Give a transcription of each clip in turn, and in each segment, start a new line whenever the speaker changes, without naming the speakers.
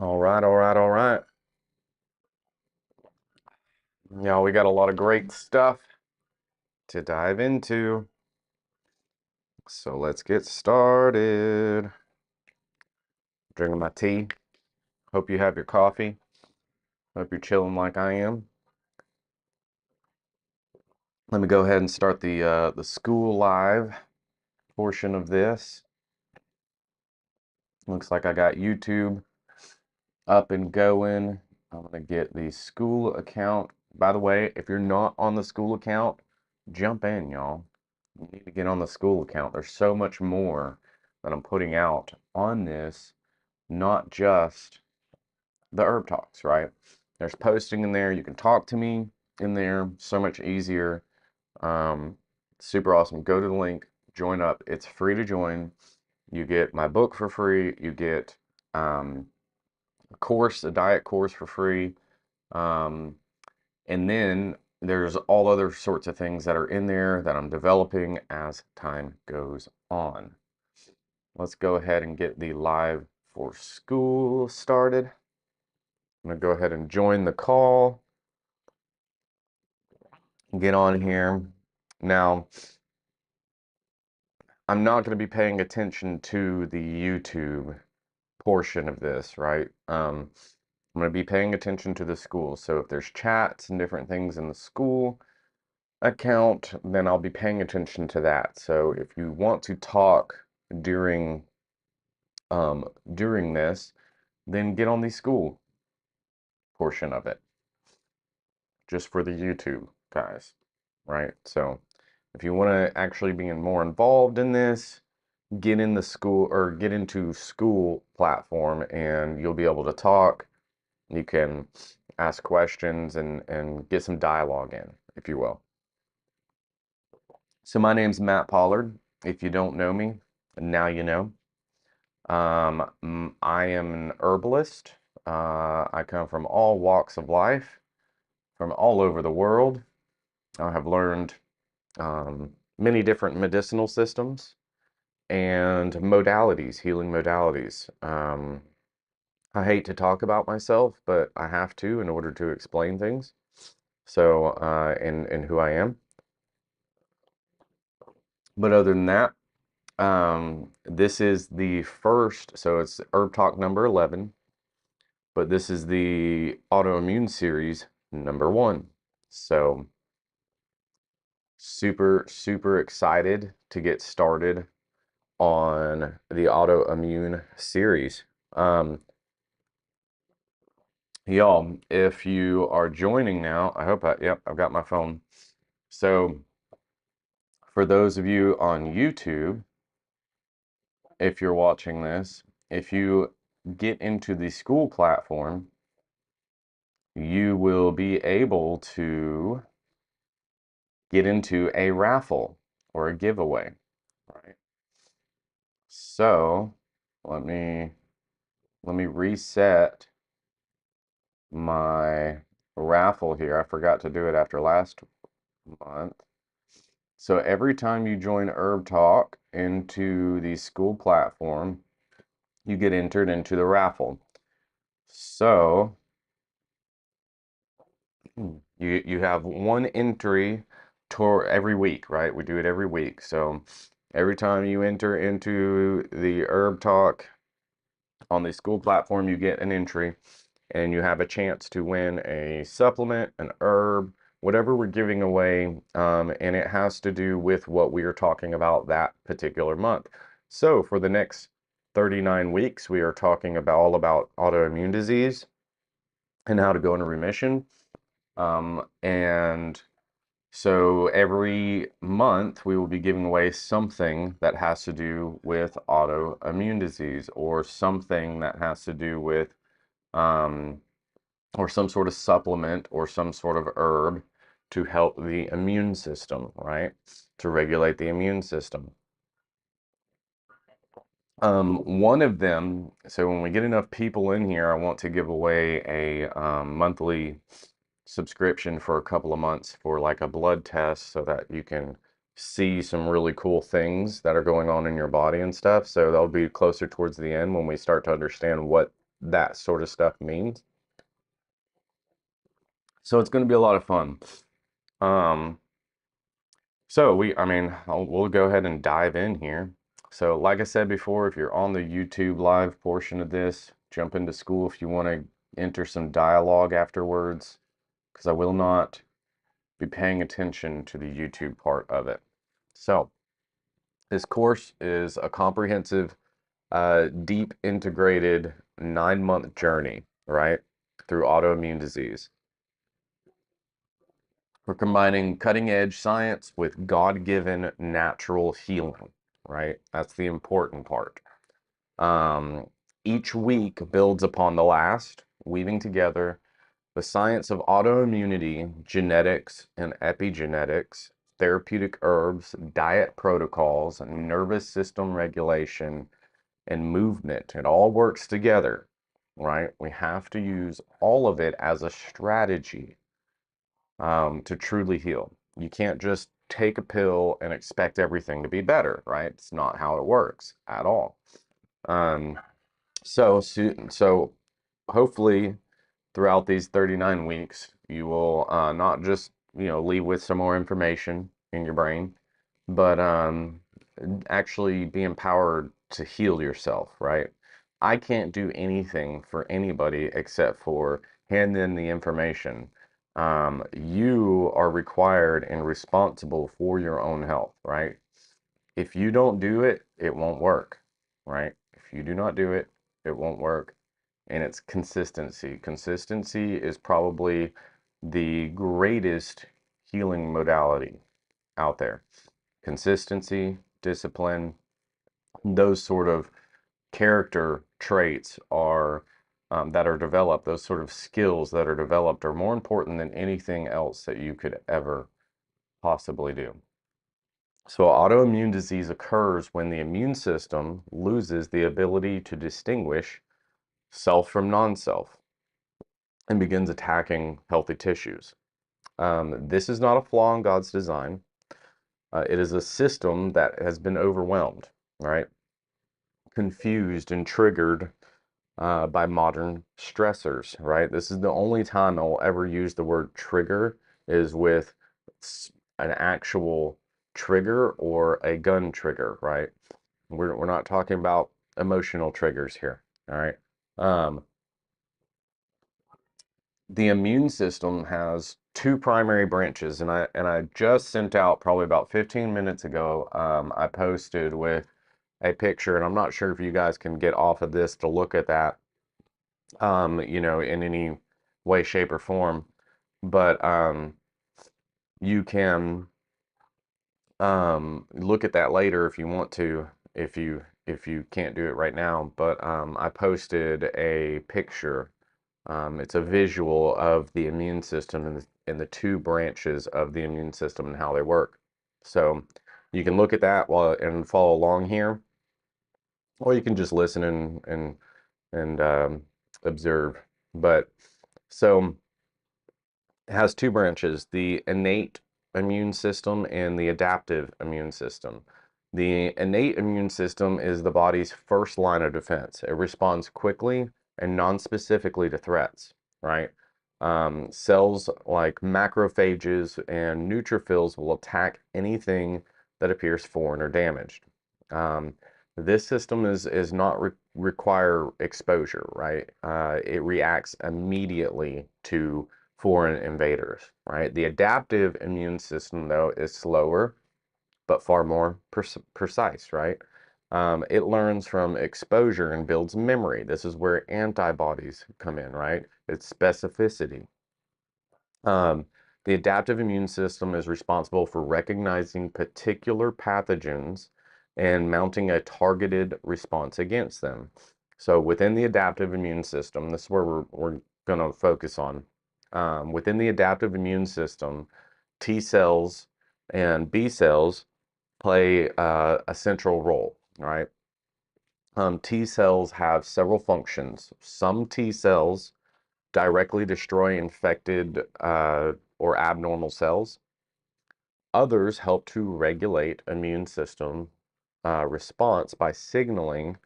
All right, all right, all right. Y'all, we got a lot of great stuff to dive into. So let's get started. Drinking my tea. Hope you have your coffee. Hope you're chilling like I am. Let me go ahead and start the school live portion of this. Looks like I got YouTube up and going. I'm gonna get the school account. By the way, if you're not on the school account, jump in, y'all. You need to get on the school account. There's so much more that I'm putting out on this, not just the herb talks, right? There's posting in there. You can talk to me in there. So much easier. Um, Super awesome. Go to the link, join up. It's free to join. You get my book for free. You get a course, a diet course for free. Um, and then there's all other sorts of things that are in there that I'm developing as time goes on. Let's go ahead and get the live for school started. I'm going to go ahead and join the call. Get on here. Now, I'm not going to be paying attention to the YouTube portion of this, right? I'm going to be paying attention to the school. So if there's chats and different things in the school account, then I'll be paying attention to that. So if you want to talk during during this, then get on the school portion of it, just for the YouTube guys, right? So if you want to actually be more involved in this, get in the school or get into school platform and you'll be able to talk. You can ask questions and get some dialogue in, if you will. So my name's Matt Pollard. If you don't know me, now you know. I am an herbalist. I come from all walks of life, from all over the world. I have learned many different medicinal systems and modalities, healing modalities. I hate to talk about myself, but I have to in order to explain things. So, in who I am. But other than that, this is the first, so it's Herb Talk number 11, but this is the autoimmune series number 1. So, super, super excited to get started on the autoimmune series. Y'all, if you are joining now, yep, I've got my phone. So, for those of you on YouTube, if you're watching this, if you get into the school platform, you will be able to get into a raffle or a giveaway, right? So let me reset my raffle here. I forgot to do it after last month. So every time you join Herb Talk into the school platform, you get entered into the raffle. So you have one entry tour every week, right? We do it every week. So every time you enter into the Herb Talk on the school platform, you get an entry and you have a chance to win a supplement, an herb, whatever we're giving away, and it has to do with what we are talking about that particular month. So for the next 39 weeks, we are talking about all about autoimmune disease and how to go into remission. And so every month we will be giving away something that has to do with autoimmune disease or something that has to do with or some sort of supplement or some sort of herb to help the immune system, right? To regulate the immune system. One of them, so when we get enough people in here, I want to give away a monthly subscription for a couple of months for like a blood test so that you can see some really cool things that are going on in your body and stuff. So that'll be closer towards the end when we start to understand what that sort of stuff means. So it's going to be a lot of fun. Um, so we'll go ahead and dive in here. So like I said before, if you're on the YouTube live portion of this, jump into school if you want to enter some dialogue afterwards, because I will not be paying attention to the YouTube part of it. So this course is a comprehensive, deep integrated 9-month journey, right, through autoimmune disease. We're combining cutting edge science with God-given natural healing, right? That's the important part. Um, each week builds upon the last, weaving together the science of autoimmunity, genetics and epigenetics, therapeutic herbs, diet protocols, nervous system regulation, and movement. It all works together, right? We have to use all of it as a strategy to truly heal. You can't just take a pill and expect everything to be better, right? It's not how it works at all. Um, so hopefully throughout these 39 weeks, you will not just, leave with some more information in your brain, but actually be empowered to heal yourself, right? I can't do anything for anybody except for hand in the information. You are required and responsible for your own health, right? If you don't do it, it won't work, right? If you do not do it, it won't work. And it's consistency. Consistency is probably the greatest healing modality out there. Consistency, discipline, those sort of character traits are that are developed, those sort of skills that are developed are more important than anything else that you could ever possibly do. So autoimmune disease occurs when the immune system loses the ability to distinguish self from non-self and begins attacking healthy tissues. This is not a flaw in God's design. It is a system that has been overwhelmed, right? Confused and triggered by modern stressors, right? This is the only time I'll ever use the word trigger is with an actual trigger or a gun trigger, right? We're not talking about emotional triggers here, all right? The immune system has two primary branches, and I just sent out probably about 15 minutes ago. I posted with a picture, and I'm not sure if you guys can get off of this to look at that, in any way, shape, or form, but you can look at that later if you want to, if you can't do it right now. But I posted a picture. It's a visual of the immune system and the two branches of the immune system and how they work. So you can look at that and follow along here, or you can just listen and observe. But so it has two branches, the innate immune system and the adaptive immune system. The innate immune system is the body's first line of defense. It responds quickly and non-specifically to threats, right? Cells like macrophages and neutrophils will attack anything that appears foreign or damaged. Um, this system is not require exposure, right? It reacts immediately to foreign invaders, right? The adaptive immune system, though, is slower, but far more precise, right? It learns from exposure and builds memory. This is where antibodies come in, right? It's specificity. Um, the adaptive immune system is responsible for recognizing particular pathogens and mounting a targeted response against them. So within the adaptive immune system, this is where we're going to focus on. Within the adaptive immune system, T cells and B cells play a central role, right? T cells have several functions. Some T cells directly destroy infected or abnormal cells. Others help to regulate immune system response by signaling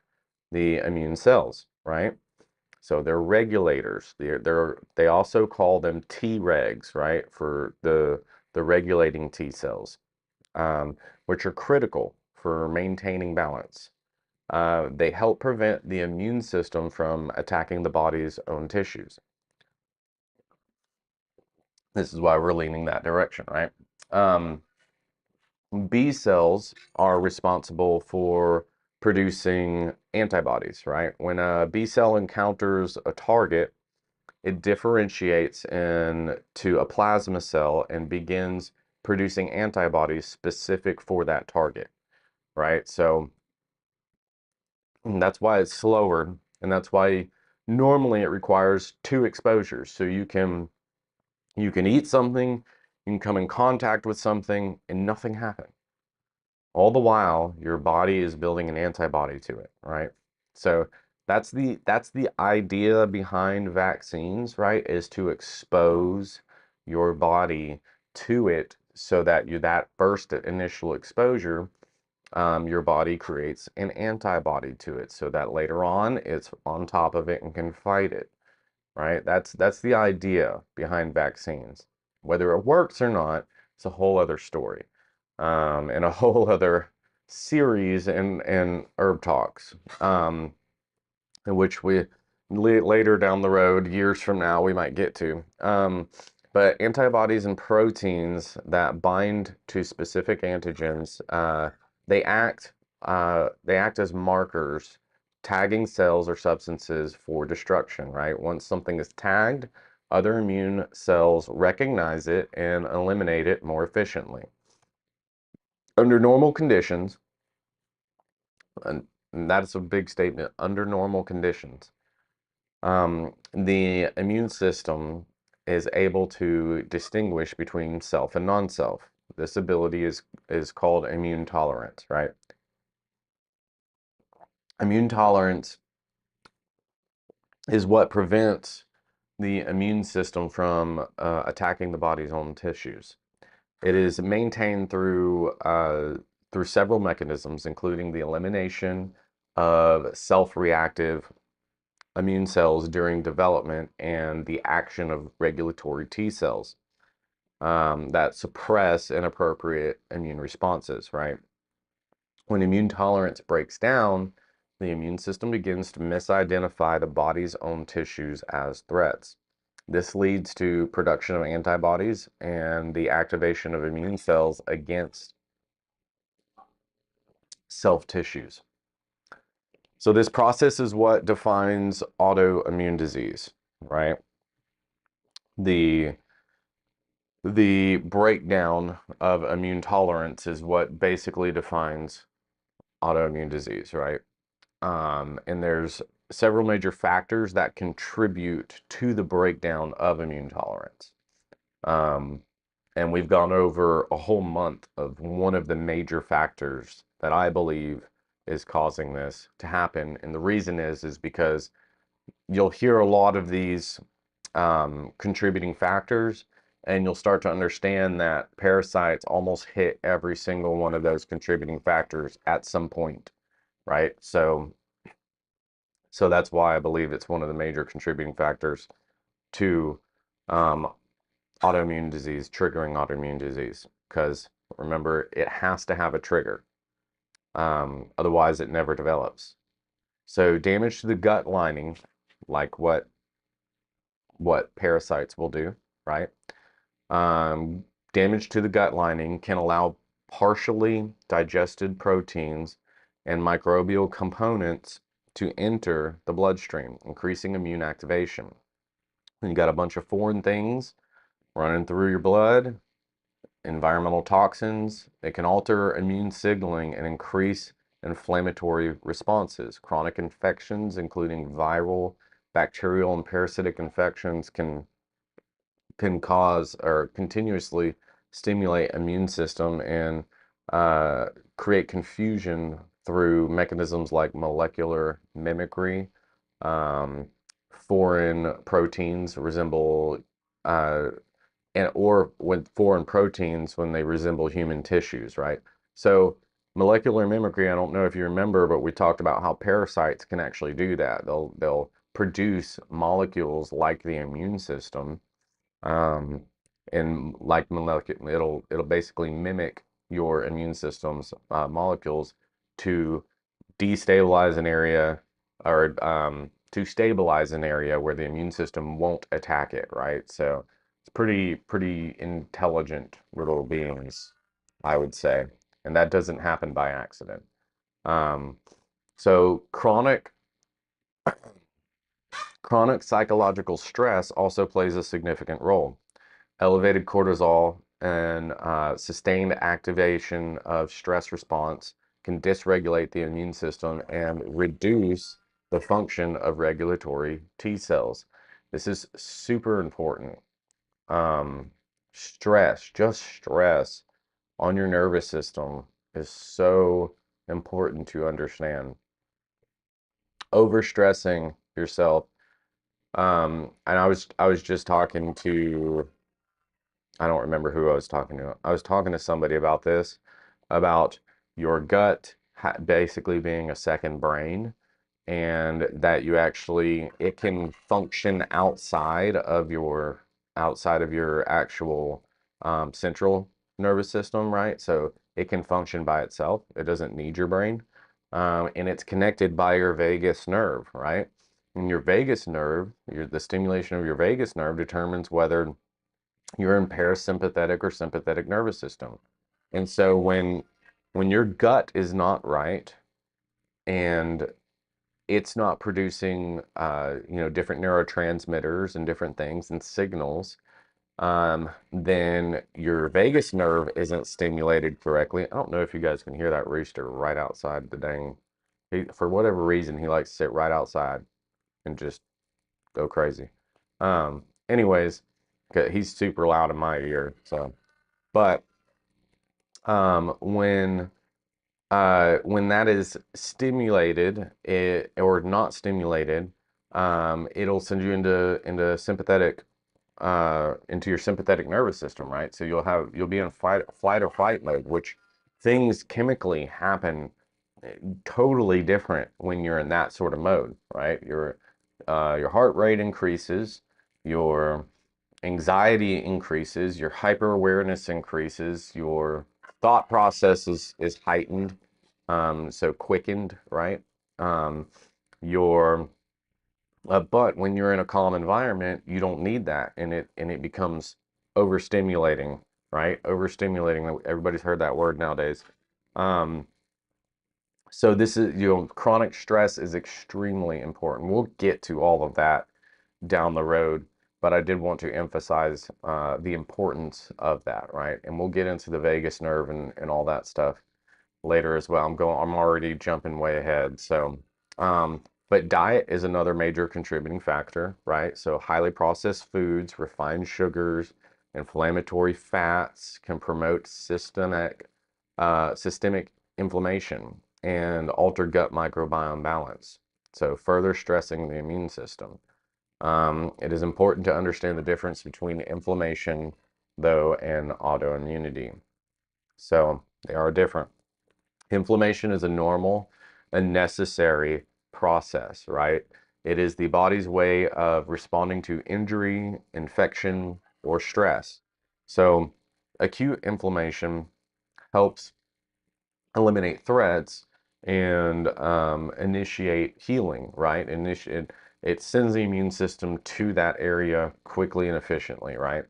the immune cells, right? So they're regulators. They also call them Tregs, right? For the regulating T cells, which are critical for maintaining balance. They help prevent the immune system from attacking the body's own tissues. This is why we're leaning that direction, right? B cells are responsible for producing antibodies, right? When a B cell encounters a target, it differentiates into a plasma cell and begins producing antibodies specific for that target, right? So that's why it's slower, and that's why normally it requires 2 exposures. So you can eat something, you can come in contact with something, and nothing happens. All the while, your body is building an antibody to it, right? So that's the idea behind vaccines, right? Is to expose your body to it so that that first initial exposure, your body creates an antibody to it so that later on it's on top of it and can fight it, right? That's the idea behind vaccines. Whether it works or not, it's a whole other story, and a whole other series and herb talks, in which we later down the road, years from now, we might get to. But antibodies and proteins that bind to specific antigens, they act they act as markers, tagging cells or substances for destruction, right? Once something is tagged, other immune cells recognize it and eliminate it more efficiently. Under normal conditions, and that's a big statement, under normal conditions, the immune system is able to distinguish between self and non-self. This ability is called immune tolerance, right? Immune tolerance is what prevents the immune system from attacking the body's own tissues. It is maintained through several mechanisms, including the elimination of self-reactive immune cells during development and the action of regulatory T cells that suppress inappropriate immune responses, right? When immune tolerance breaks down, the immune system begins to misidentify the body's own tissues as threats. This leads to production of antibodies and the activation of immune cells against self tissues. So this process is what defines autoimmune disease, right? The the breakdown of immune tolerance is what basically defines autoimmune disease, right? And there's several major factors that contribute to the breakdown of immune tolerance. Um, and we've gone over a whole month of one of the major factors that I believe is causing this to happen. And the reason is because you'll hear a lot of these contributing factors, and you'll start to understand that parasites almost hit every single one of those contributing factors at some point, right? So that's why I believe it's one of the major contributing factors to um, autoimmune disease, triggering autoimmune disease, because remember, it has to have a trigger. Otherwise, it never develops. So damage to the gut lining, like what parasites will do, right? Damage to the gut lining can allow partially digested proteins and microbial components to enter the bloodstream, increasing immune activation. When you got a bunch of foreign things running through your blood, environmental toxins, it can alter immune signaling and increase inflammatory responses. Chronic infections, including viral, bacterial, and parasitic infections, can cause or continuously stimulate immune system and create confusion through mechanisms like molecular mimicry. Um, Foreign proteins resemble or when foreign proteins when they resemble human tissues, right? So molecular mimicry, I don't know if you remember, but we talked about how parasites can actually do that. They'll produce molecules like the immune system, um, and like molecular, it'll basically mimic your immune system's molecules to destabilize an area, or to stabilize an area where the immune system won't attack it, right? So it's pretty intelligent little beings, I would say, and that doesn't happen by accident. Um, so chronic psychological stress also plays a significant role. Elevated cortisol and sustained activation of stress response can dysregulate the immune system and reduce the function of regulatory T cells. This is super important. Just stress on your nervous system is so important to understand. Overstressing yourself. And I was just talking to, I don't remember who I was talking to. I was talking to somebody about this, about your gut basically being a second brain, and that it can function outside of your actual central nervous system, right? So it can function by itself. It doesn't need your brain. And it's connected by your vagus nerve, right? And your vagus nerve, the stimulation of your vagus nerve determines whether you're in parasympathetic or sympathetic nervous system. And so when your gut is not right and it's not producing different neurotransmitters and different things and signals, then your vagus nerve isn't stimulated correctly. I don't know if you guys can hear that rooster right outside the dang. For whatever reason, he likes to sit right outside and just go crazy. Anyways, he's super loud in my ear. So, but when that is stimulated, or not stimulated, it'll send you into sympathetic, into your sympathetic nervous system, right? So you'll be in flight or fight mode, which things chemically happen totally different when you're in that sort of mode, right? Your heart rate increases, your anxiety increases, your hyper awareness increases, your thought process is heightened, so quickened, right? Um, your but when you're in a calm environment, you don't need that, and it becomes overstimulating, right? Overstimulating. Everybody's heard that word nowadays. Um, so this is, chronic stress is extremely important. We'll get to all of that down the road, but I did want to emphasize the importance of that, right? And we'll get into the vagus nerve and all that stuff later as well. I'm already jumping way ahead. So, but diet is another major contributing factor, right? So highly processed foods, refined sugars, inflammatory fats can promote systemic inflammation and alter gut microbiome balance. So further stressing the immune system. It is important to understand the difference between inflammation, though, and autoimmunity. So they are different. Inflammation is a normal and necessary process, right? It is the body's way of responding to injury, infection, or stress. So acute inflammation helps eliminate threats and initiate healing, right? It sends the immune system to that area quickly and efficiently, right?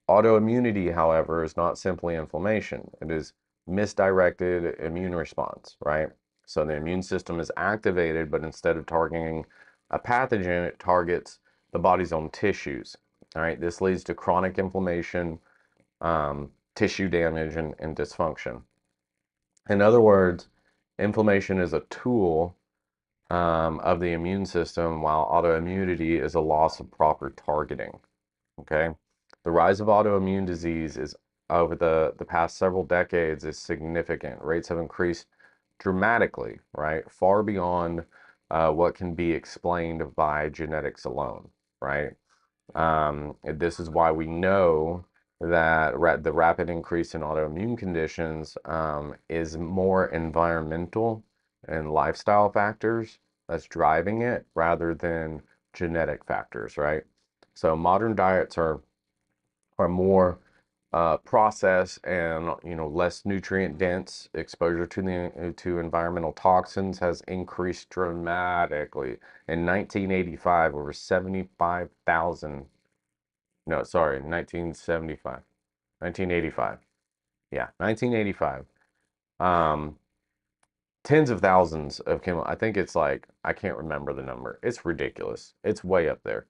Autoimmunity, however, is not simply inflammation. It is misdirected immune response, right? So the immune system is activated, but instead of targeting a pathogen, it targets the body's own tissues. All right, this leads to chronic inflammation, tissue damage, and dysfunction. In other words, inflammation is a tool of the immune system, while autoimmunity is a loss of proper targeting. Okay, the rise of autoimmune disease is over the past several decades is significant. Rates have increased dramatically, right? Far beyond what can be explained by genetics alone, right? This is why we know that the rapid increase in autoimmune conditions is more environmental and lifestyle factors that's driving it rather than genetic factors, right? So modern diets are more processed and less nutrient dense. Exposure to environmental toxins has increased dramatically. In 1985, over 75,000. No, sorry, 1975, 1985. Yeah, 1985. Um, Tens of thousands of chemical. I think it's like, I can't remember the number. It's ridiculous. It's way up there.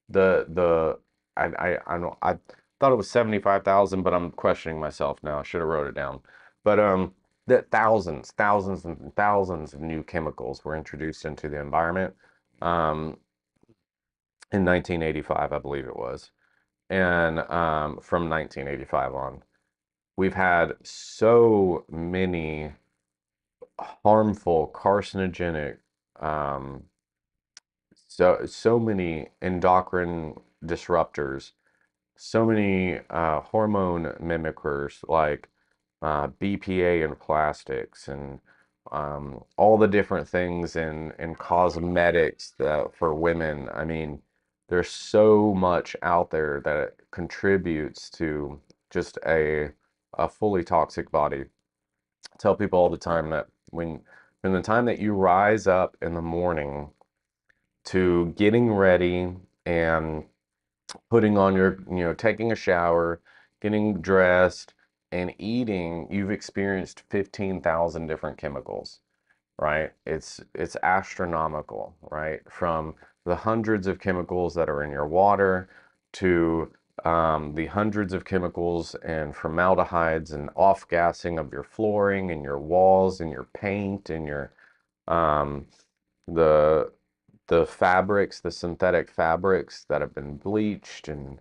The I don't, I thought it was 75,000, but I'm questioning myself now. I should have wrote it down. But that thousands and thousands of new chemicals were introduced into the environment um, in 1985, I believe it was. And from 1985 on, we've had so many harmful, carcinogenic, um, so many endocrine disruptors, so many hormone mimickers like BPA in plastics and all the different things in cosmetics that, for women. I mean, there's so much out there that contributes to just a fully toxic body. I tell people all the time that from the time that you rise up in the morning to getting ready and putting on taking a shower, getting dressed, and eating, you've experienced 15,000 different chemicals, right? It's astronomical, right? From the hundreds of chemicals that are in your water to the hundreds of chemicals and formaldehydes and off-gassing of your flooring and your walls and your paint and your um, the fabrics, the synthetic fabrics that have been bleached and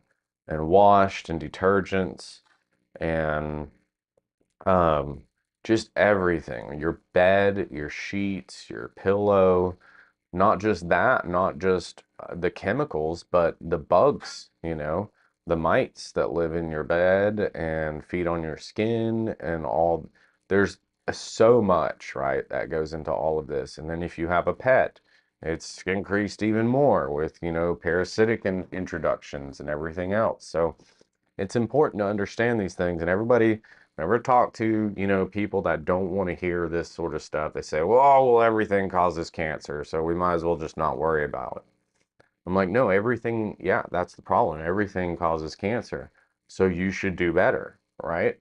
washed and detergents and um, just everything. Your bed, your sheets, your pillow, not just that, not just the chemicals, but the bugs, the mites that live in your bed and feed on your skin and all. There's so much, right, that goes into all of this. And then if you have a pet, it's increased even more with, parasitic introductions and everything else. So it's important to understand these things. And everybody, whenever I talk to, people that don't want to hear this sort of stuff, they say, well, oh, well, everything causes cancer, so we might as well just not worry about it. I'm like, no, everything, yeah, that's the problem. Everything causes cancer. So you should do better, right?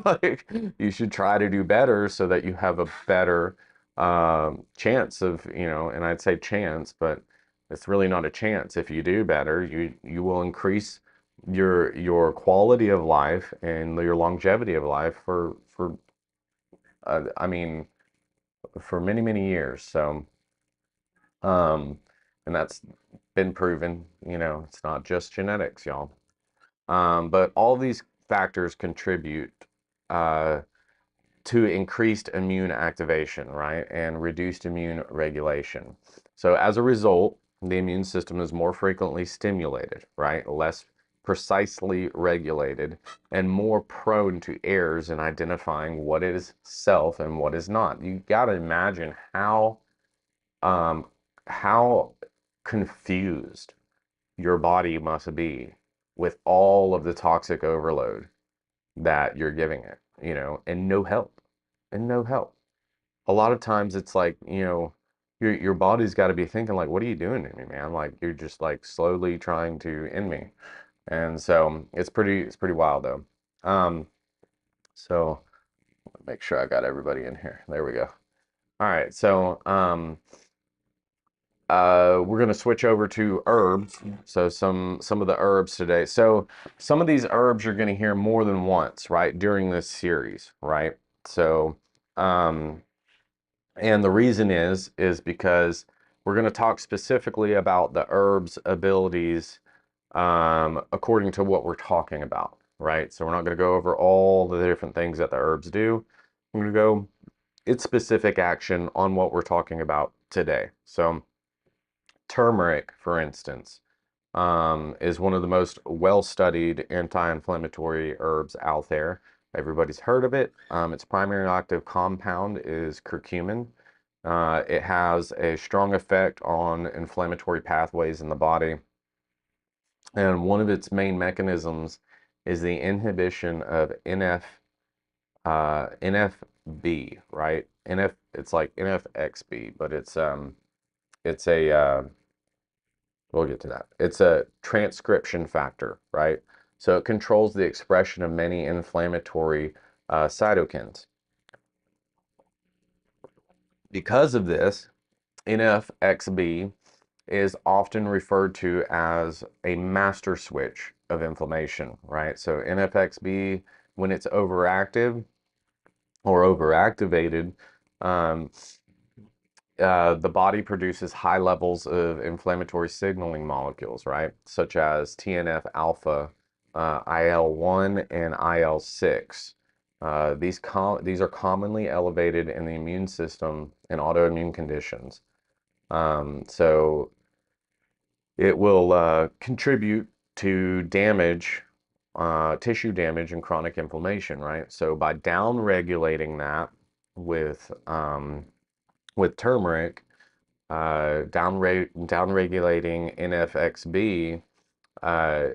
Like, you should try to do better so that you have a better chance of, and I'd say chance, but it's really not a chance. If you do better, you will increase your quality of life and your longevity of life for I mean, for many, many years. So, um, and that's been proven, it's not just genetics, y'all. But all these factors contribute uh, to increased immune activation, right? And reduced immune regulation. So as a result, the immune system is more frequently stimulated, right? Less precisely regulated and more prone to errors in identifying what is self and what is not. You got to imagine um, how confused your body must be with all of the toxic overload that you're giving it, and no help, and no help. A lot of times it's like, your body's got to be thinking like, what are you doing to me, man? Like you're just like slowly trying to end me. And so it's pretty wild though. Um, so make sure I got everybody in here. There we go. All right, so we're gonna switch over to herbs. So some of the herbs today. So some of these herbs you're gonna hear more than once, right, during this series, right? So, um, and the reason is because we're gonna talk specifically about the herbs' abilities, according to what we're talking about, right? So we're not gonna go over all the different things that the herbs do. We're gonna go its specific action on what we're talking about today. So turmeric, for instance, is one of the most well-studied anti-inflammatory herbs out there. Everybody's heard of it. Its primary active compound is curcumin. It has a strong effect on inflammatory pathways in the body. And one of its main mechanisms is the inhibition of NFB, right? It's like NFXB, but it's a we'll get to that. It's a transcription factor, right? So it controls the expression of many inflammatory cytokines. Because of this, NFXB is often referred to as a master switch of inflammation, right? So NFXB, when it's overactive or overactivated, um, the body produces high levels of inflammatory signaling molecules, right? Such as TNF alpha, IL-1, and IL-6. These are commonly elevated in the immune system in autoimmune conditions. So it will contribute to damage, tissue damage and chronic inflammation, right? So by down-regulating that with turmeric, down-regulating NFXB, uh,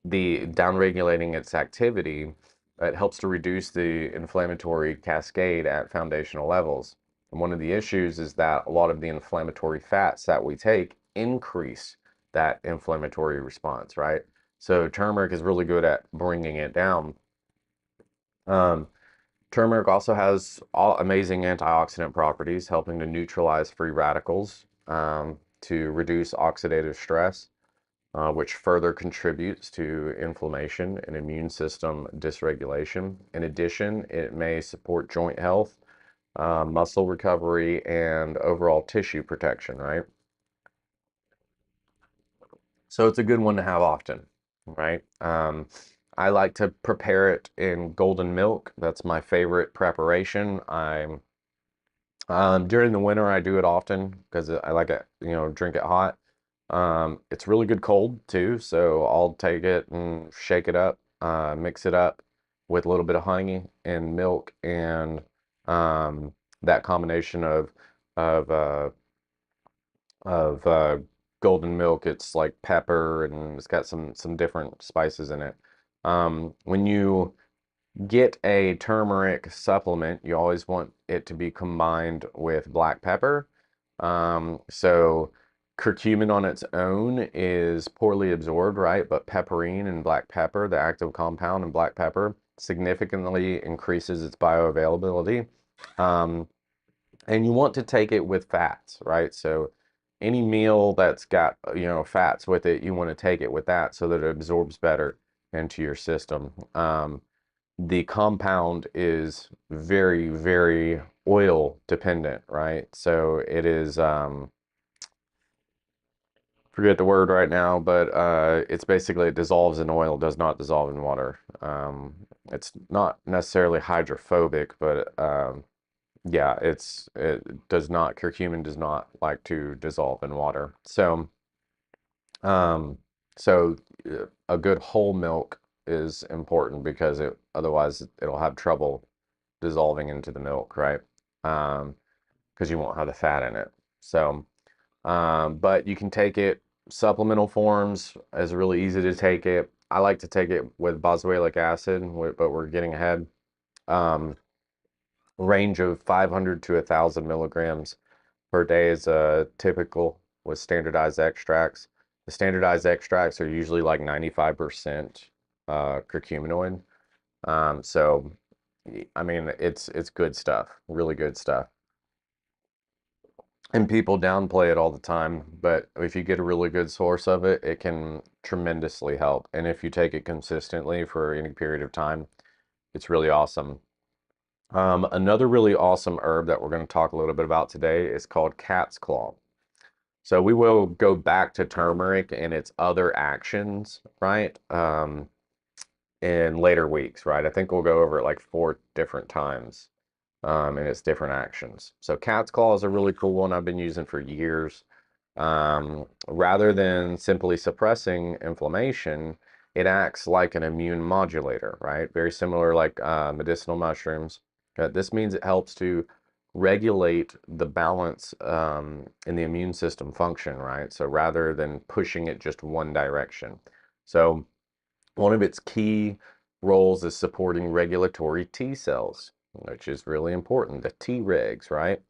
the down-regulating its activity, it helps to reduce the inflammatory cascade at foundational levels. And one of the issues is that a lot of the inflammatory fats that we take increase that inflammatory response, right? So turmeric is really good at bringing it down. Um, Turmeric also has all amazing antioxidant properties, helping to neutralize free radicals, to reduce oxidative stress, which further contributes to inflammation and immune system dysregulation. In addition, it may support joint health, muscle recovery, and overall tissue protection, right? So it's a good one to have often, right? I like to prepare it in golden milk. That's my favorite preparation. During the winter, I do it often because I like it, drink it hot. It's really good cold too, so I'll take it and shake it up, mix it up with a little bit of honey and milk, and that combination of uh, of golden milk. It's like pepper and it's got some different spices in it. When you get a turmeric supplement, you always want it to be combined with black pepper. So curcumin on its own is poorly absorbed, right? But pepperine and black pepper, the active compound in black pepper, significantly increases its bioavailability. Um, and you want to take it with fats, right? So any meal that's got, fats with it, you want to take it with that so that it absorbs better into your system. The compound is very, very oil dependent, right? So it is, forget the word right now, but it's basically it dissolves in oil, does not dissolve in water. It's not necessarily hydrophobic, but yeah, it does not, curcumin does not like to dissolve in water. Um, so a good whole milk is important because otherwise it'll have trouble dissolving into the milk, right? Because you won't have the fat in it. So, but you can take it supplemental forms is really easy to take it. I like to take it with boswellic acid, but we're getting ahead. Um, Range of 500 to 1,000 milligrams per day is typical with standardized extracts. The standardized extracts are usually like 95% curcuminoid. So I mean, it's good stuff, really good stuff. And people downplay it all the time, but if you get a really good source of it, it can tremendously help. And if you take it consistently for any period of time, it's really awesome. Another really awesome herb that we're going to talk a little bit about today is called cat's claw. So we will go back to turmeric and its other actions, right? In later weeks, right? I think we'll go over it like 4 different times, and its different actions. So cat's claw is a really cool one I've been using for years. Rather than simply suppressing inflammation, it acts like an immune modulator, right? Very similar like medicinal mushrooms. This means it helps to regulate the balance in the immune system function, right? So rather than pushing it just one direction. So one of its key roles is supporting regulatory T cells, which is really important, the Tregs, right?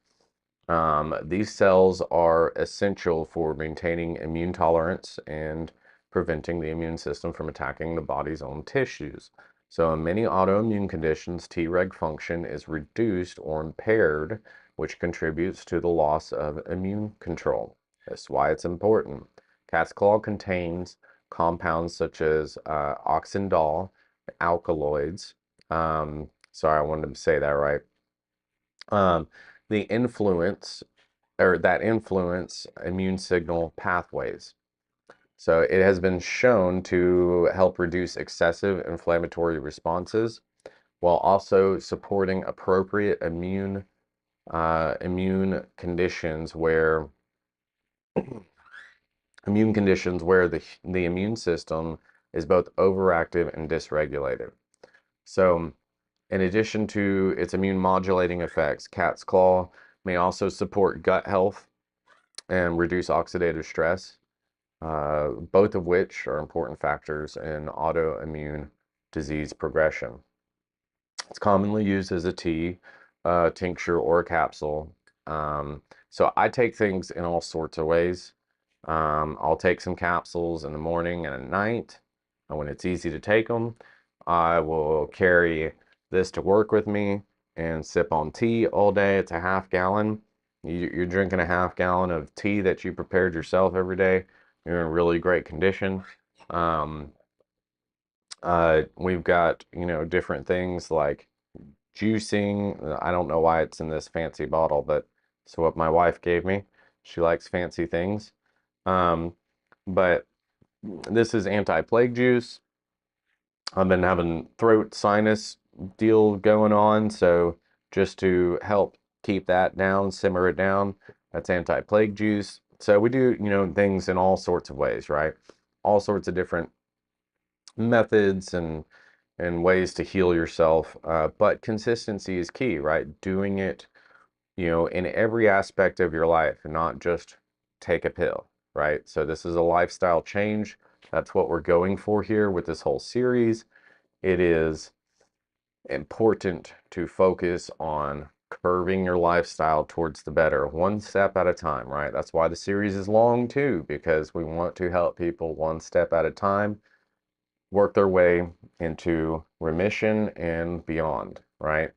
These cells are essential for maintaining immune tolerance and preventing the immune system from attacking the body's own tissues. So in many autoimmune conditions, Treg function is reduced or impaired, which contributes to the loss of immune control. That's why it's important. Cat's claw contains compounds such as oxindole, alkaloids. Sorry, I wanted to say that right. Um, the influence or that influence immune signal pathways. So it has been shown to help reduce excessive inflammatory responses while also supporting appropriate immune conditions where the immune system is both overactive and dysregulated. So in addition to its immune modulating effects, cat's claw may also support gut health and reduce oxidative stress, both of which are important factors in autoimmune disease progression. It's commonly used as a tea, tincture, or a capsule. So I take things in all sorts of ways. I'll take some capsules in the morning and at night when it's easy to take them. I will carry this to work with me and sip on tea all day. It's a half gallon. You're drinking a half gallon of tea that you prepared yourself every day. You're in really great condition. Um, we've got, different things like juicing. I don't know why it's in this fancy bottle, but it's what my wife gave me. She likes fancy things. Um, but this is anti-plague juice. I've been having throat sinus deal going on, so just to help keep that down, simmer it down, that's anti-plague juice. So we do, things in all sorts of ways, right? All sorts of different methods and ways to heal yourself. But consistency is key, right? Doing it, in every aspect of your life and not just take a pill, right? So this is a lifestyle change. That's what we're going for here with this whole series. It is important to focus on curving your lifestyle towards the better, one step at a time, right? That's why the series is long too, because we want to help people one step at a time work their way into remission and beyond, right?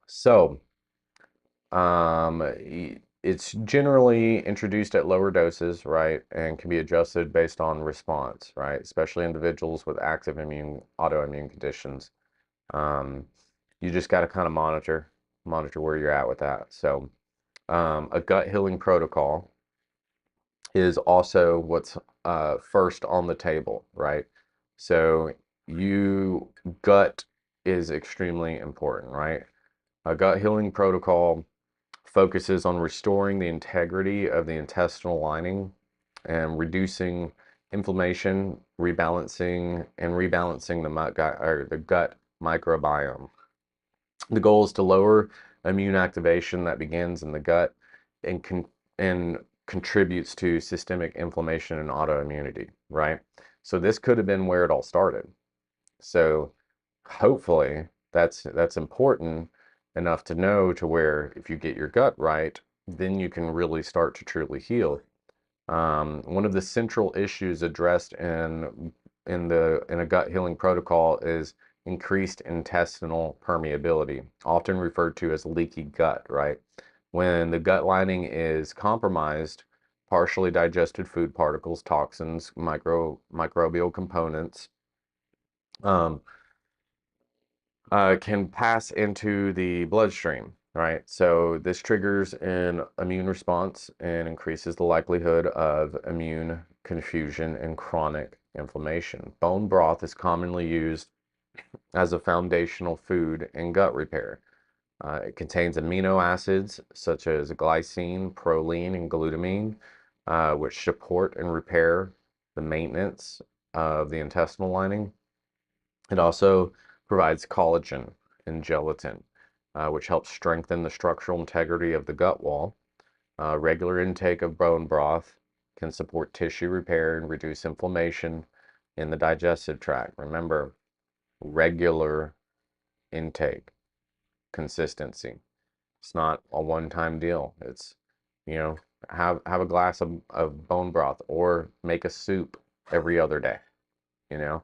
So, it's generally introduced at lower doses, right, and can be adjusted based on response, right, especially individuals with active autoimmune conditions. Um, you just got to kind of monitor where you're at with that. So, a gut healing protocol is also what's first on the table, right? So, you gut is extremely important, right? A gut healing protocol focuses on restoring the integrity of the intestinal lining and reducing inflammation, rebalancing the gut microbiome. The goal is to lower immune activation that begins in the gut and contributes to systemic inflammation and autoimmunity, right? So this could have been where it all started. So hopefully that's important enough to know to where if you get your gut right, then you can really start to truly heal. One of the central issues addressed in a gut healing protocol is increased intestinal permeability, often referred to as leaky gut, right? When the gut lining is compromised, partially digested food particles, toxins, microbial components, um, can pass into the bloodstream, right? So this triggers an immune response and increases the likelihood of immune confusion and chronic inflammation. Bone broth is commonly used as a foundational food in gut repair. It contains amino acids such as glycine, proline, and glutamine, which support and repair the maintenance of the intestinal lining. It also provides collagen and gelatin. which helps strengthen the structural integrity of the gut wall. Regular intake of bone broth can support tissue repair and reduce inflammation in the digestive tract. Remember, regular intake, consistency. It's not a one-time deal. It's, you know, have a glass of bone broth or make a soup every other day, you know,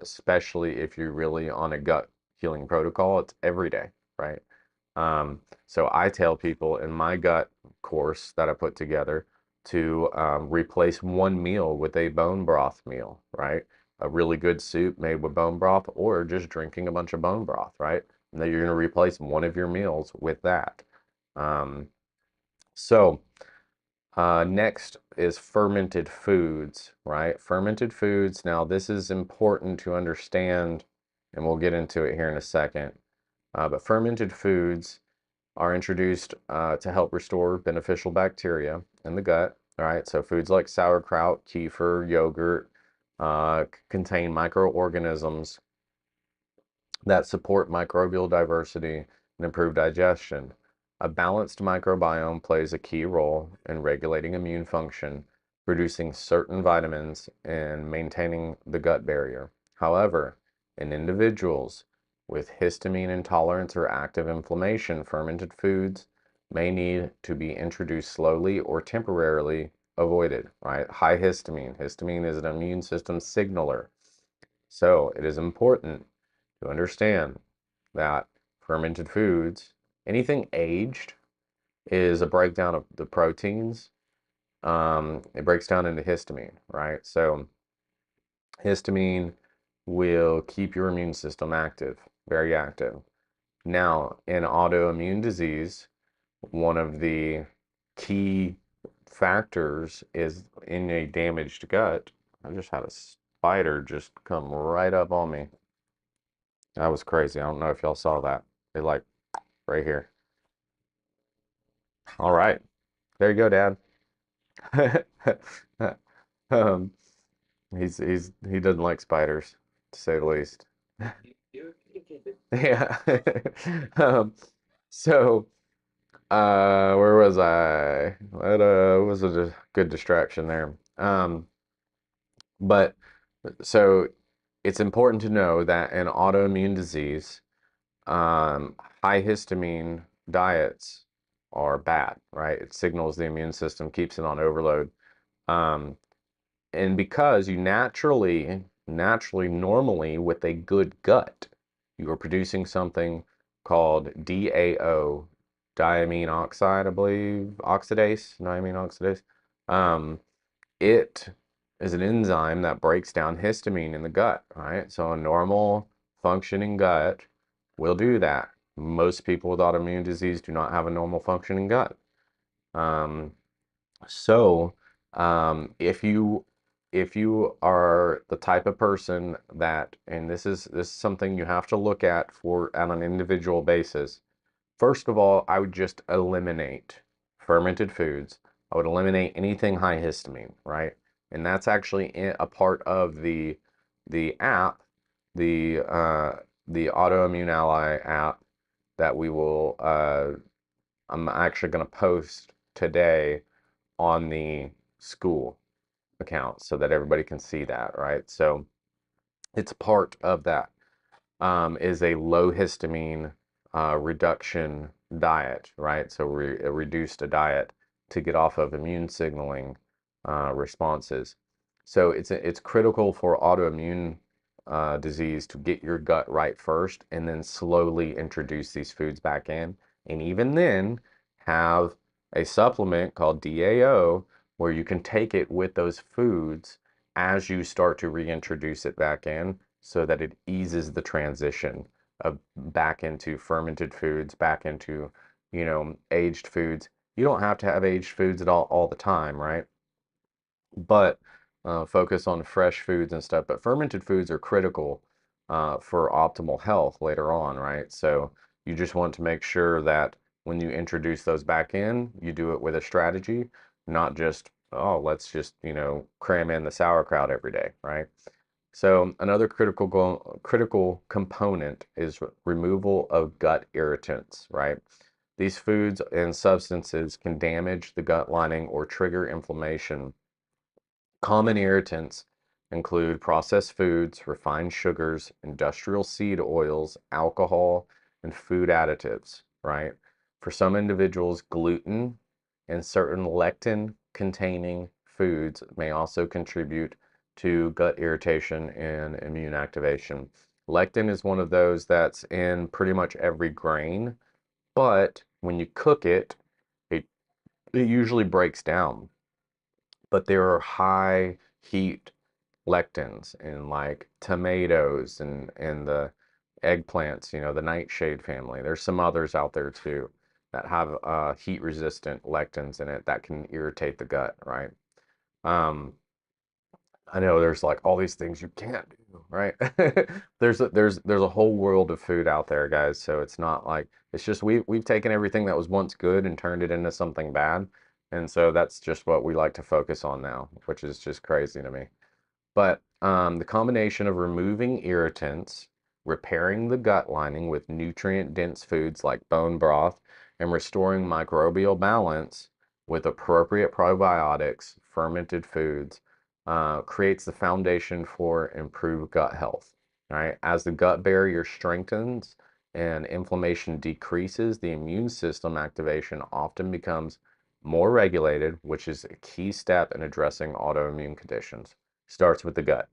especially if you're really on a gut healing protocol, it's every day, right? So I tell people in my gut course that I put together to replace one meal with a bone broth meal, right? A really good soup made with bone broth, or just drinking a bunch of bone broth, right? And then you're going to replace one of your meals with that. Um, so next is fermented foods, right? Fermented foods. Now, this is important to understand, and we'll get into it here in a second. But fermented foods are introduced to help restore beneficial bacteria in the gut. All right, so foods like sauerkraut, kefir, yogurt contain microorganisms that support microbial diversity and improve digestion. A balanced microbiome plays a key role in regulating immune function, producing certain vitamins, and maintaining the gut barrier. However, in individuals with histamine intolerance or active inflammation, fermented foods may need to be introduced slowly or temporarily avoided, right? High histamine. Histamine is an immune system signaler. So it is important to understand that fermented foods, anything aged, is a breakdown of the proteins. It breaks down into histamine, right? So histamine will keep your immune system active, very active. Now, in autoimmune disease, one of the key factors is in a damaged gut. I just had a spider just come right up on me. That was crazy. I don't know if y'all saw that. They like right here. All right. There you go, Dad. Um, he doesn't like spiders, to say the least. Yeah. Um, so where was I? That was a good distraction there. But so it's important to know that in autoimmune disease, um, high histamine diets are bad, right? It signals the immune system, keeps it on overload. Um, and because you normally with a good gut, you are producing something called DAO, diamine oxide, I believe, diamine oxidase. Um, it is an enzyme that breaks down histamine in the gut, right? So a normal functioning gut will do that. Most people with autoimmune disease do not have a normal functioning gut. Um, so if you are the type of person that, and this is something you have to look at for on an individual basis. First of all, I would just eliminate fermented foods. I would eliminate anything high histamine, right? And that's actually a part of the app, the Autoimmune Ally app that we will I'm actually going to post today on the school account so that everybody can see that, right? So it's part of that is a low histamine reduction diet, right? So reduced a diet to get off of immune signaling responses. So it's critical for autoimmune disease to get your gut right first and then slowly introduce these foods back in. And even then, have a supplement called DAO where you can take it with those foods as you start to reintroduce it back in so that it eases the transition of back into fermented foods, back into, aged foods. You don't have to have aged foods at all the time, right? But focus on fresh foods and stuff. But fermented foods are critical for optimal health later on, right? So you just want to make sure that when you introduce those back in, you do it with a strategy, not just, oh, let's just, cram in the sauerkraut every day, right? So another critical component is removal of gut irritants, right? These foods and substances can damage the gut lining or trigger inflammation. Common irritants include processed foods, refined sugars, industrial seed oils, alcohol, and food additives, right? For some individuals, gluten and certain lectin-containing foods may also contribute to gut irritation and immune activation. Lectin is one of those that's in pretty much every grain, but when you cook it, it, it usually breaks down. But there are high heat lectins in like tomatoes and the eggplants, you know, the nightshade family. There's some others out there too that have heat resistant lectins in it that can irritate the gut, right? Um, I know there's like all these things you can't do, right? There's a whole world of food out there, guys. So it's not like it's just we've taken everything that was once good and turned it into something bad. And so that's just what we like to focus on now, which is just crazy to me. But the combination of removing irritants, repairing the gut lining with nutrient-dense foods like bone broth, and restoring microbial balance with appropriate probiotics, fermented foods, creates the foundation for improved gut health. Right? As the gut barrier strengthens and inflammation decreases, the immune system activation often becomes more regulated, which is a key step in addressing autoimmune conditions. Starts with the gut.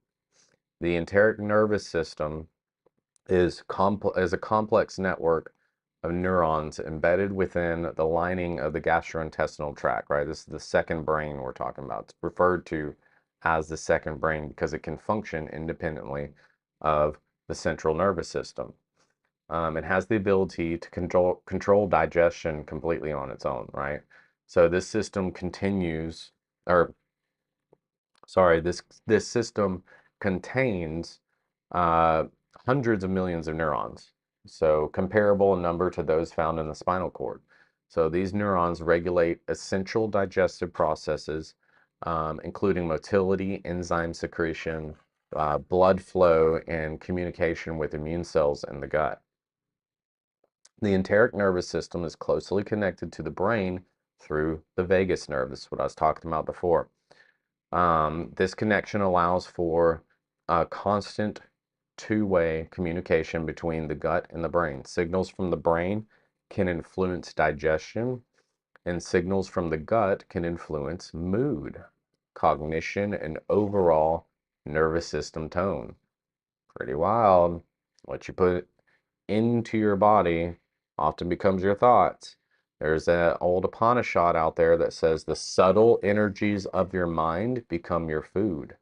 The enteric nervous system is a complex network of neurons embedded within the lining of the gastrointestinal tract, right? This is the second brain we're talking about. It's referred to as the second brain because it can function independently of the central nervous system. It has the ability to control digestion completely on its own, right? So this system continues, or sorry, this system contains uh, hundreds of millions of neurons, so comparable in number to those found in the spinal cord. So these neurons regulate essential digestive processes, including motility, enzyme secretion, blood flow, and communication with immune cells in the gut. The enteric nervous system is closely connected to the brain through the vagus nerve. This is what I was talking about before. This connection allows for a constant two-way communication between the gut and the brain. Signals from the brain can influence digestion, and signals from the gut can influence mood, cognition, and overall nervous system tone. Pretty wild. What you put into your body often becomes your thoughts. There's an old Upanishad out there that says the subtle energies of your mind become your food.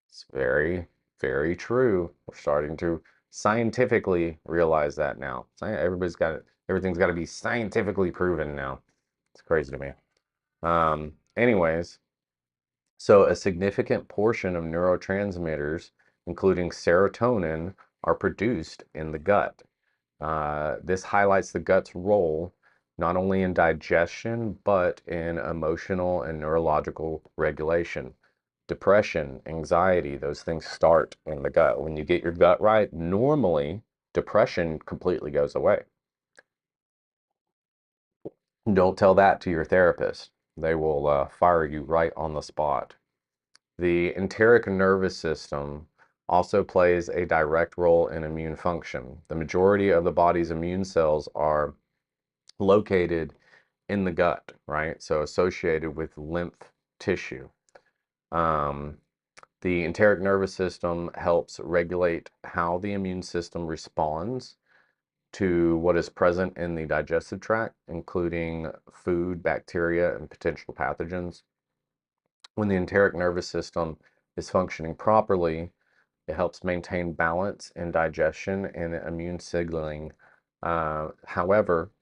It's very, very true. We're starting to scientifically realize that now. Everything's got to be scientifically proven now. It's crazy to me. Anyways, so a significant portion of neurotransmitters, including serotonin, are produced in the gut. This highlights the gut's role not only in digestion, but in emotional and neurological regulation. Depression, anxiety, those things start in the gut. When you get your gut right, normally depression completely goes away. Don't tell that to your therapist. They will fire you right on the spot. The enteric nervous system also plays a direct role in immune function. The majority of the body's immune cells are located in the gut, right? So associated with lymph tissue. Um, the enteric nervous system helps regulate how the immune system responds to what is present in the digestive tract, including food, bacteria, and potential pathogens. When the enteric nervous system is functioning properly, it helps maintain balance in digestion and immune signaling. However,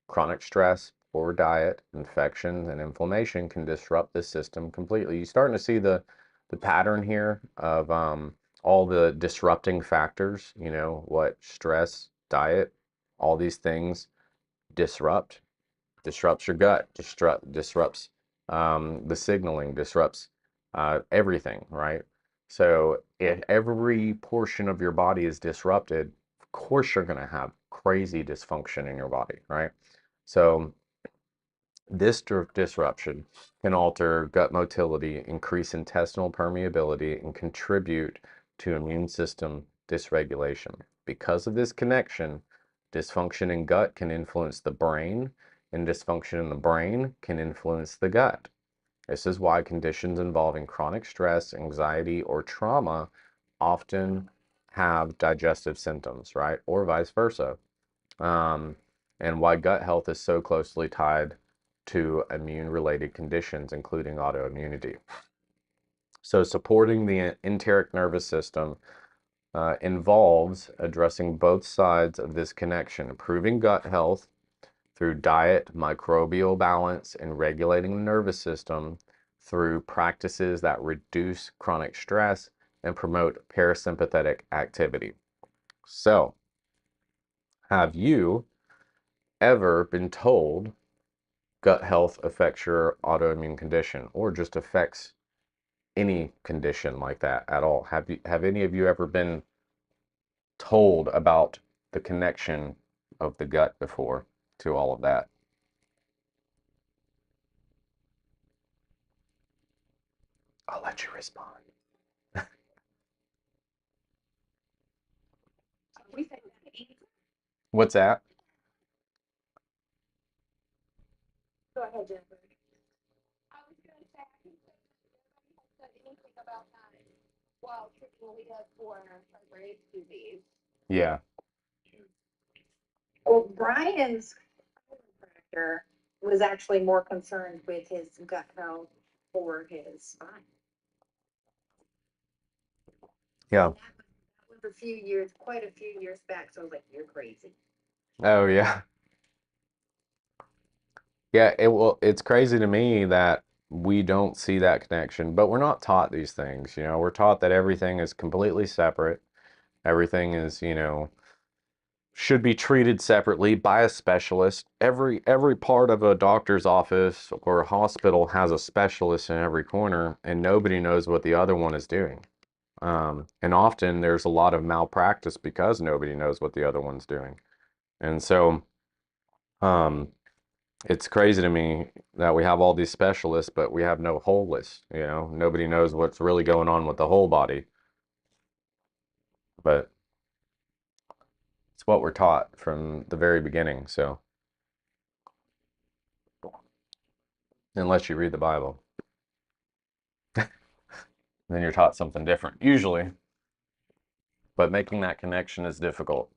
chronic stress, poor diet, infections, and inflammation can disrupt this system completely. You're starting to see the pattern here of all the disrupting factors, you know, what stress, diet, all these things disrupts your gut, disrupts the signaling, disrupts everything, right? So if every portion of your body is disrupted, of course you're going to have crazy dysfunction in your body, right? So this disruption can alter gut motility, increase intestinal permeability, and contribute to immune system dysregulation. Because of this connection, dysfunction in gut can influence the brain, and dysfunction in the brain can influence the gut. This is why conditions involving chronic stress, anxiety, or trauma often have digestive symptoms, right? Or vice versa. Um, and why gut health is so closely tied to immune-related conditions, including autoimmunity. So supporting the enteric nervous system involves addressing both sides of this connection, improving gut health through diet, microbial balance, and regulating the nervous system through practices that reduce chronic stress and promote parasympathetic activity. So, have you ever been told gut health affects your autoimmune condition or just affects any condition like that at all? Have any of you ever been told about the connection of the gut before to all of that? I'll let you respond. What's that?
Go ahead, Jennifer. While treating Leah for her Graves' disease.
Yeah.
Well, Brian's chiropractor was actually more concerned with his gut health for his spine.
Yeah.
That was a few years, quite a few years back. So I was like, "You're crazy."
Oh yeah. Yeah, it's crazy to me that we don't see that connection, but we're not taught these things, you know. We're taught that everything is completely separate. Everything is, you know, should be treated separately by a specialist. Every part of a doctor's office or a hospital has a specialist in every corner, and nobody knows what the other one is doing. And often there's a lot of malpractice because nobody knows what the other one's doing. And so, um, it's crazy to me that we have all these specialists, but we have no whole list. You know, nobody knows what's really going on with the whole body. But it's what we're taught from the very beginning. So unless you read the Bible, then you're taught something different, usually. But making that connection is difficult.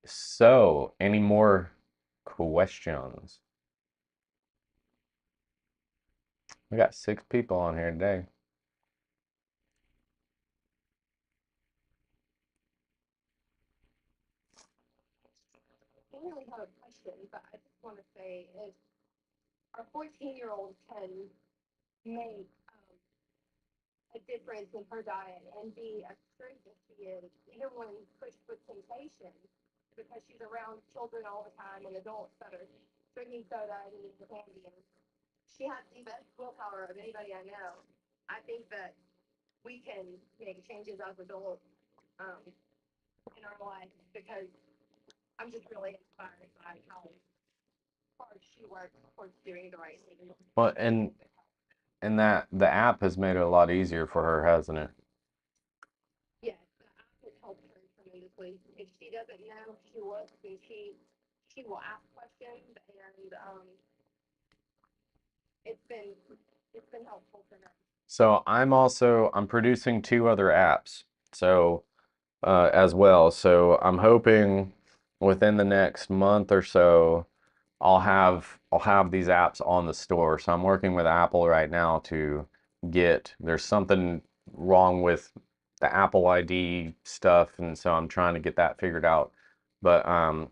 So, any more questions? We got 6 people on here today.
I don't really have a question, but I just want to say if our 14-year-old can make a difference in her diet and be as straight as she is, even when pushed with temptation, because she's around children all the time and adults that are drinking soda and eating candy, and she has the best willpower of anybody I know. I think that we can make changes as adults in our life because I'm just really inspired by how hard she works towards doing the right thing.
Well, and that the app has made it a lot easier for her, hasn't it?
Yes, the app has helped her tremendously. If she doesn't know, she looks and she will ask questions, and it's been it's been helpful for her.
So I'm producing 2 other apps. So as well. So I'm hoping within the next month or so, I'll have these apps on the store. So I'm working with Apple right now to there's something wrong with the Apple ID stuff, and so I'm trying to get that figured out. But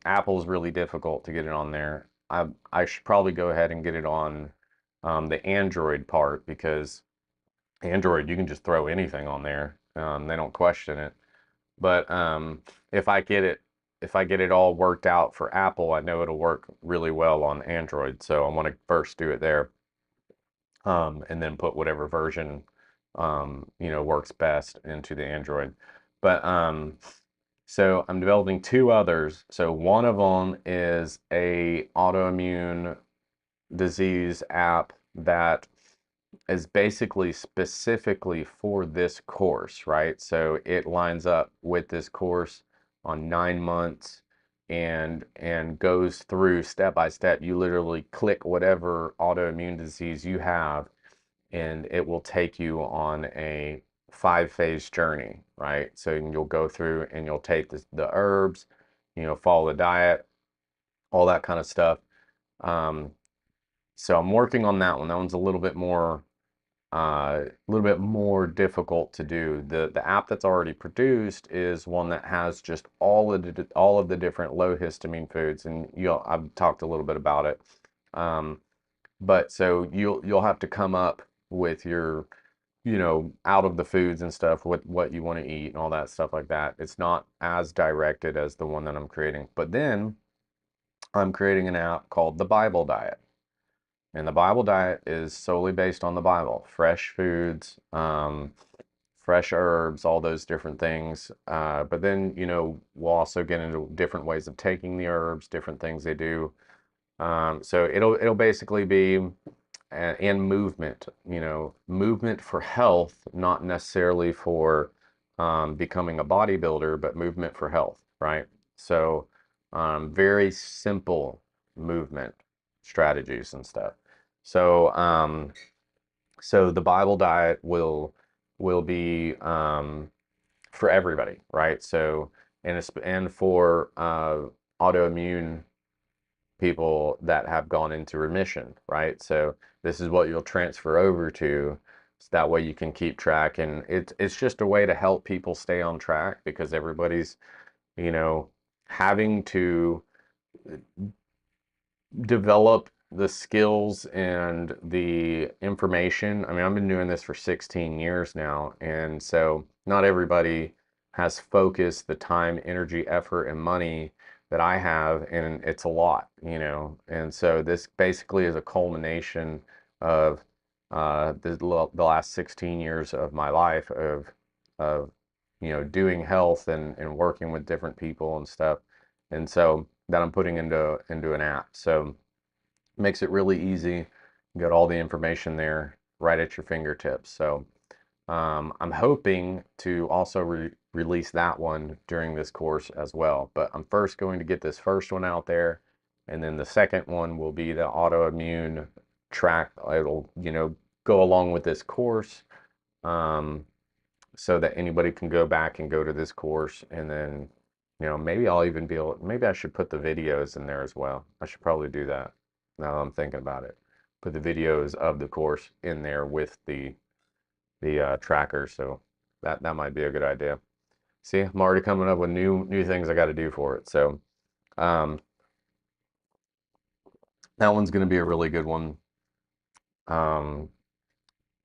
Apple's really difficult to get it on there. I should probably go ahead and get it on the Android part because Android you can just throw anything on there. They don't question it. But if I get it, if I get it all worked out for Apple, I know it'll work really well on Android. So I want to first do it there, and then put whatever version works best into the Android. But so I'm developing two others. So one of them is a autoimmune disease app that is basically specifically for this course, right? So it lines up with this course on 9 months and goes through step by step. You literally click whatever autoimmune disease you have, and it will take you on a 5 phase journey, right? So you'll go through and you'll take the herbs, follow the diet, all that kind of stuff. Um, so I'm working on that one. That one's a little bit more difficult to do. The app that's already produced is one that has just all of the different low histamine foods, and I've talked a little bit about it. Um, but so you'll have to come up with your out of the foods and stuff, what you want to eat and all that stuff like that. It's not as directed as the one that I'm creating. But then I'm creating an app called the Bible Diet. And the Bible diet is solely based on the Bible, fresh foods, fresh herbs, all those different things. But then, we'll also get into different ways of taking the herbs, different things they do. So it'll basically be and movement, movement for health, not necessarily for becoming a bodybuilder, but movement for health, right? So very simple movement strategies and stuff. So so the Bible diet will be for everybody, right? So and for autoimmune people that have gone into remission, right? So this is what you'll transfer over to, so that way you can keep track, and it's just a way to help people stay on track because everybody's, you know, having to develop the skills and the information. I mean, I've been doing this for 16 years now, and so not everybody has focused the time, energy, effort, and money that I have, and it's a lot, And so this basically is a culmination of the last 16 years of my life of doing health and working with different people and stuff, and so that I'm putting into an app. So makes it really easy. You got all the information there right at your fingertips. So I'm hoping to also release that one during this course as well. But I'm first going to get this first one out there, and then the second one will be the autoimmune track. It'll, go along with this course, um, so that anybody can go back and go to this course, and then, maybe I'll even maybe I should put the videos in there as well. I should probably do that now that I'm thinking about it. Put the videos of the course in there with the tracker, so that might be a good idea. See, I'm already coming up with new things I got to do for it. So um, that one's going to be a really good one.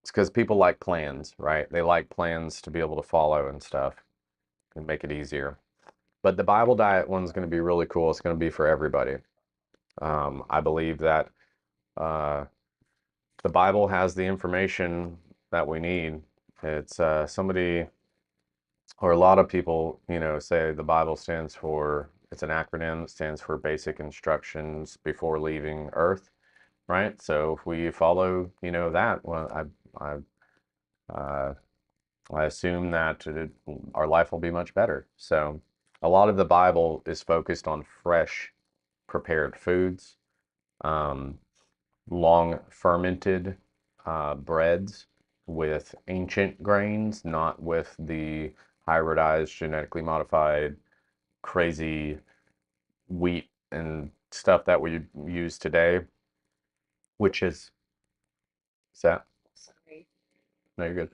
It's because people like plans, right? They like plans to be able to follow and stuff and make it easier. But the Bible diet one's going to be really cool. It's going to be for everybody. I believe that uh, the Bible has the information that we need. It's somebody or a lot of people, say the Bible stands for, it's an acronym that stands for basic instructions before leaving Earth, right? So if we follow, that, well, uh, I assume that our life will be much better. So a lot of the Bible is focused on fresh, prepared foods, um, long fermented breads with ancient grains, not with the hybridized, genetically modified, crazy wheat and stuff that we use today, which is that?
Sorry,
No, you're good.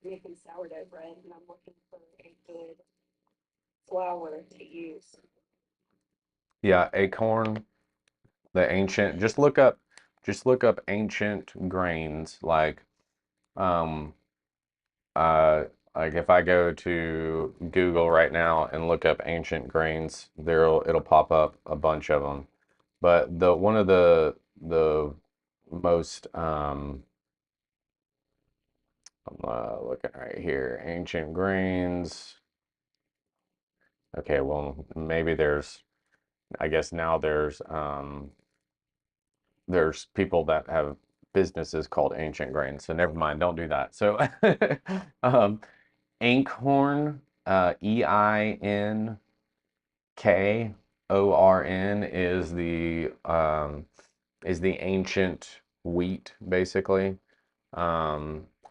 making sourdough bread, and I'm looking for a good flour to use.
Yeah, acorn, the ancient, just look up ancient grains like um uh Like if I go to Google right now and look up ancient grains, it'll pop up a bunch of them. But the one of the most I'm looking right here, ancient grains. Okay, well maybe I guess now there's people that have businesses called Ancient Grains. So never mind, don't do that. So Inkhorn, Einkorn is the ancient wheat, basically.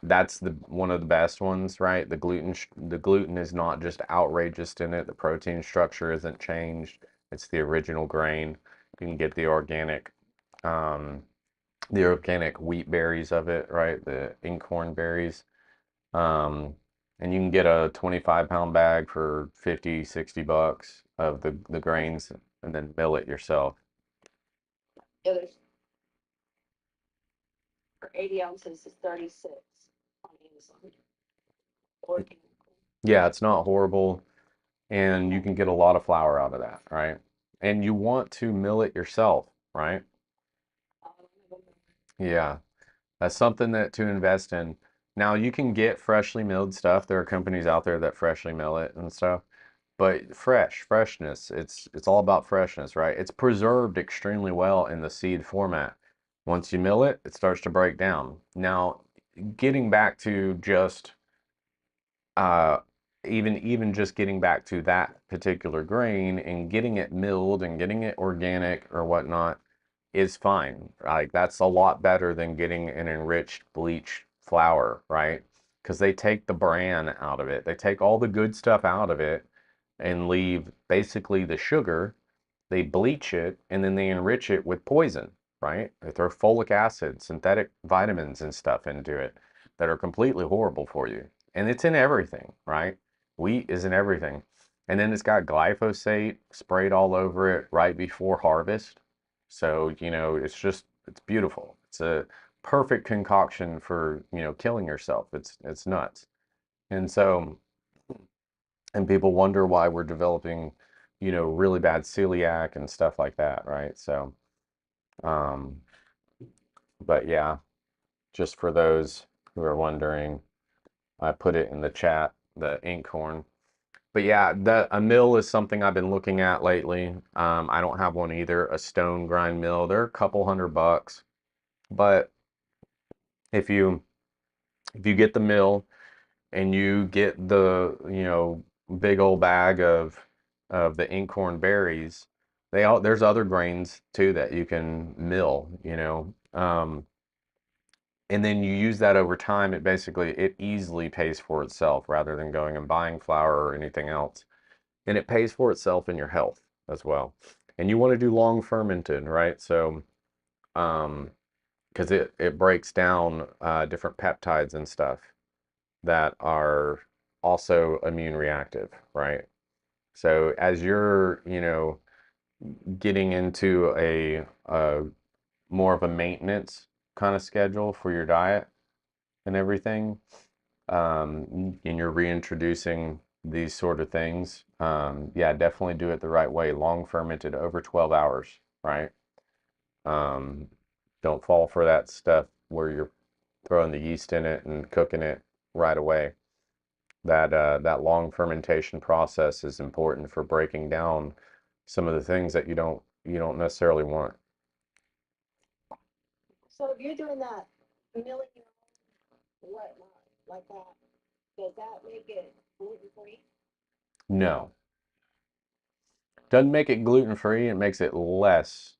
That's the one of the best ones, right? The gluten is not just outrageous in it. The protein structure isn't changed. It's the original grain. You can get um, the organic wheat berries of it, right? The inkhorn berries. Um, and you can get a 25-pound bag for 50, $60 of the grains and then mill it yourself.
Yeah, there's for 80 ounces is 36 on Amazon. Organic.
Yeah, it's not horrible. And you can get a lot of flour out of that, right? And you want to mill it yourself, right? Yeah, that's something that to invest in. Now you can get freshly milled stuff. There are companies out there that freshly mill it and stuff. But freshness, it's all about freshness, right? It's preserved extremely well in the seed format. Once you mill it, it starts to break down. Now, getting back to just uh, even just getting back to that particular grain and getting it milled and getting it organic or whatnot is fine. Like that's a lot better than getting an enriched bleached flour, right? Because they take the bran out of it. They take all the good stuff out of it and leave basically the sugar. They bleach it and then they enrich it with poison, right? They throw folic acid, synthetic vitamins and stuff into it that are completely horrible for you. And it's in everything, right? Wheat is in everything. And then it's got glyphosate sprayed all over it right before harvest. So, it's beautiful. It's a perfect concoction for, killing yourself. It's nuts. And so, and people wonder why we're developing, really bad celiac and stuff like that, right? So, um, but yeah, just for those who are wondering, I put it in the chat, the inkhorn. But yeah, a mill is something I've been looking at lately. I don't have one either, a stone grind mill. They're a couple $100, but if you if you get the mill and you get the, big old bag of the inkhorn berries, there's other grains too that you can mill, and then you use that over time, it easily pays for itself rather than going and buying flour or anything else. And it pays for itself in your health as well. And you want to do long fermented, right? So, because it breaks down different peptides and stuff that are also immune reactive, right? So as you're, getting into a more of a maintenance kind of schedule for your diet and everything, and you're reintroducing these sort of things, yeah, definitely do it the right way. Long fermented over 12 hours, right? Um, don't fall for that stuff where you're throwing the yeast in it and cooking it right away. That long fermentation process is important for breaking down some of the things that you don't necessarily want.
So if you're doing that milling your own whatnot like that, does that make it gluten free?
No, doesn't make it gluten free. It makes it less.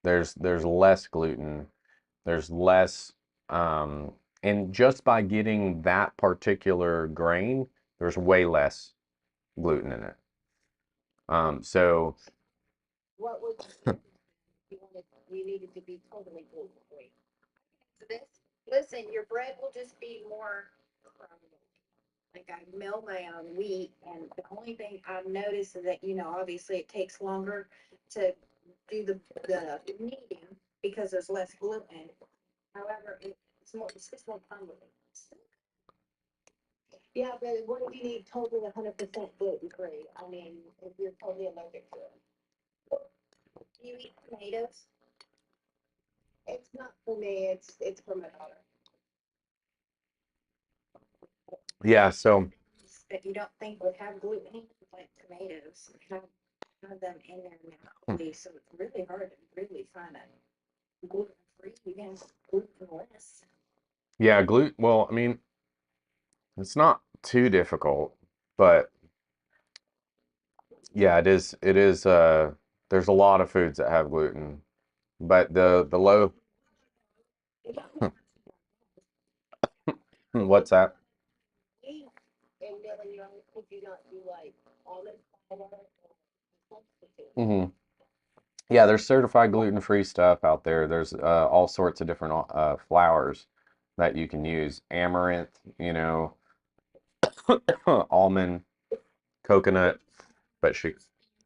There's less gluten. There's less, um, and just by getting that particular grain, there's way less gluten in it. So
What would the difference be if you needed to be totally gluten free? This, listen, your bread will just be more like I mill my own wheat, and the only thing I've noticed is that, obviously it takes longer to do the kneading because there's less gluten. However, it's just more crumbly. Yeah, but what if you need totally 100% gluten free? I mean, if you're totally allergic to it. You eat tomatoes? It's not for me. It's for my daughter.
Yeah, so
That you don't think would have gluten in, like tomatoes, have them in there naturally. So it's really hard to really find a gluten free, even glutenless.
yeah, gluten, well, I mean, it's not too difficult, but yeah, it is there's a lot of foods that have gluten, but the low what's that?
And then you could you not do like almond flour or substitute?
Hmm. Yeah, there's certified gluten-free stuff out there. There's all sorts of different flours that you can use. Amaranth, almond, coconut, but she,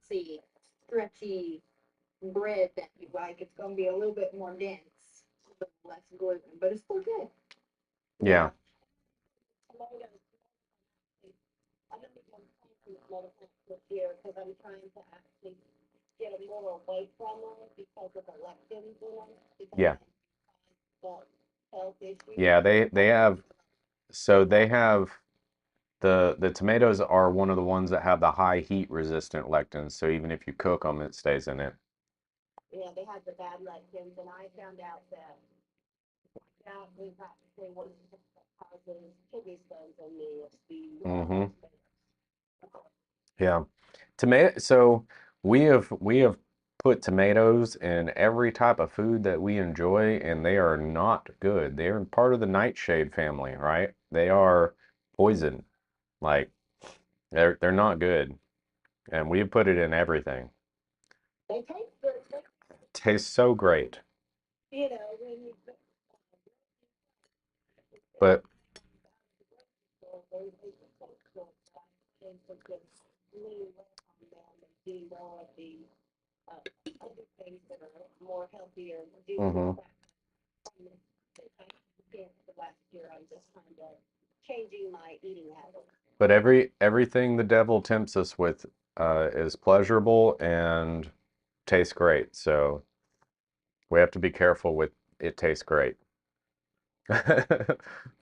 See, stretchy bread that you like. It's going to be a little bit more dense, a little less gluten, but it's still good.
yeah,
Yeah. Tomatoes. I'm going to be planting tomato plants this year because I'm trying to actually get them more away from them because of the lectins in them, because
yeah,
the health issues.
yeah. They have so they have the tomatoes are one of the ones that have the high heat resistant lectins. So even if you cook them, it stays in it.
Yeah, they had the bad lectins, and I found out that that was actually one of the things that causes kidney stones in me. It's the
Hmm. Yeah. Tomato, so we have put tomatoes in every type of food that we enjoy, and they are not good. They are part of the nightshade family, right? They are poison. Like they're not good. And we put it in everything.
they taste good,
Tastes so great.
you know, when you
But
lean less on them and do more of the other things that are more healthier, reduce more
mhm.
fat from the the last year. I'm just kind of changing my eating habits.
But everything the devil tempts us with is pleasurable and tastes great. So we have to be careful with it tastes great.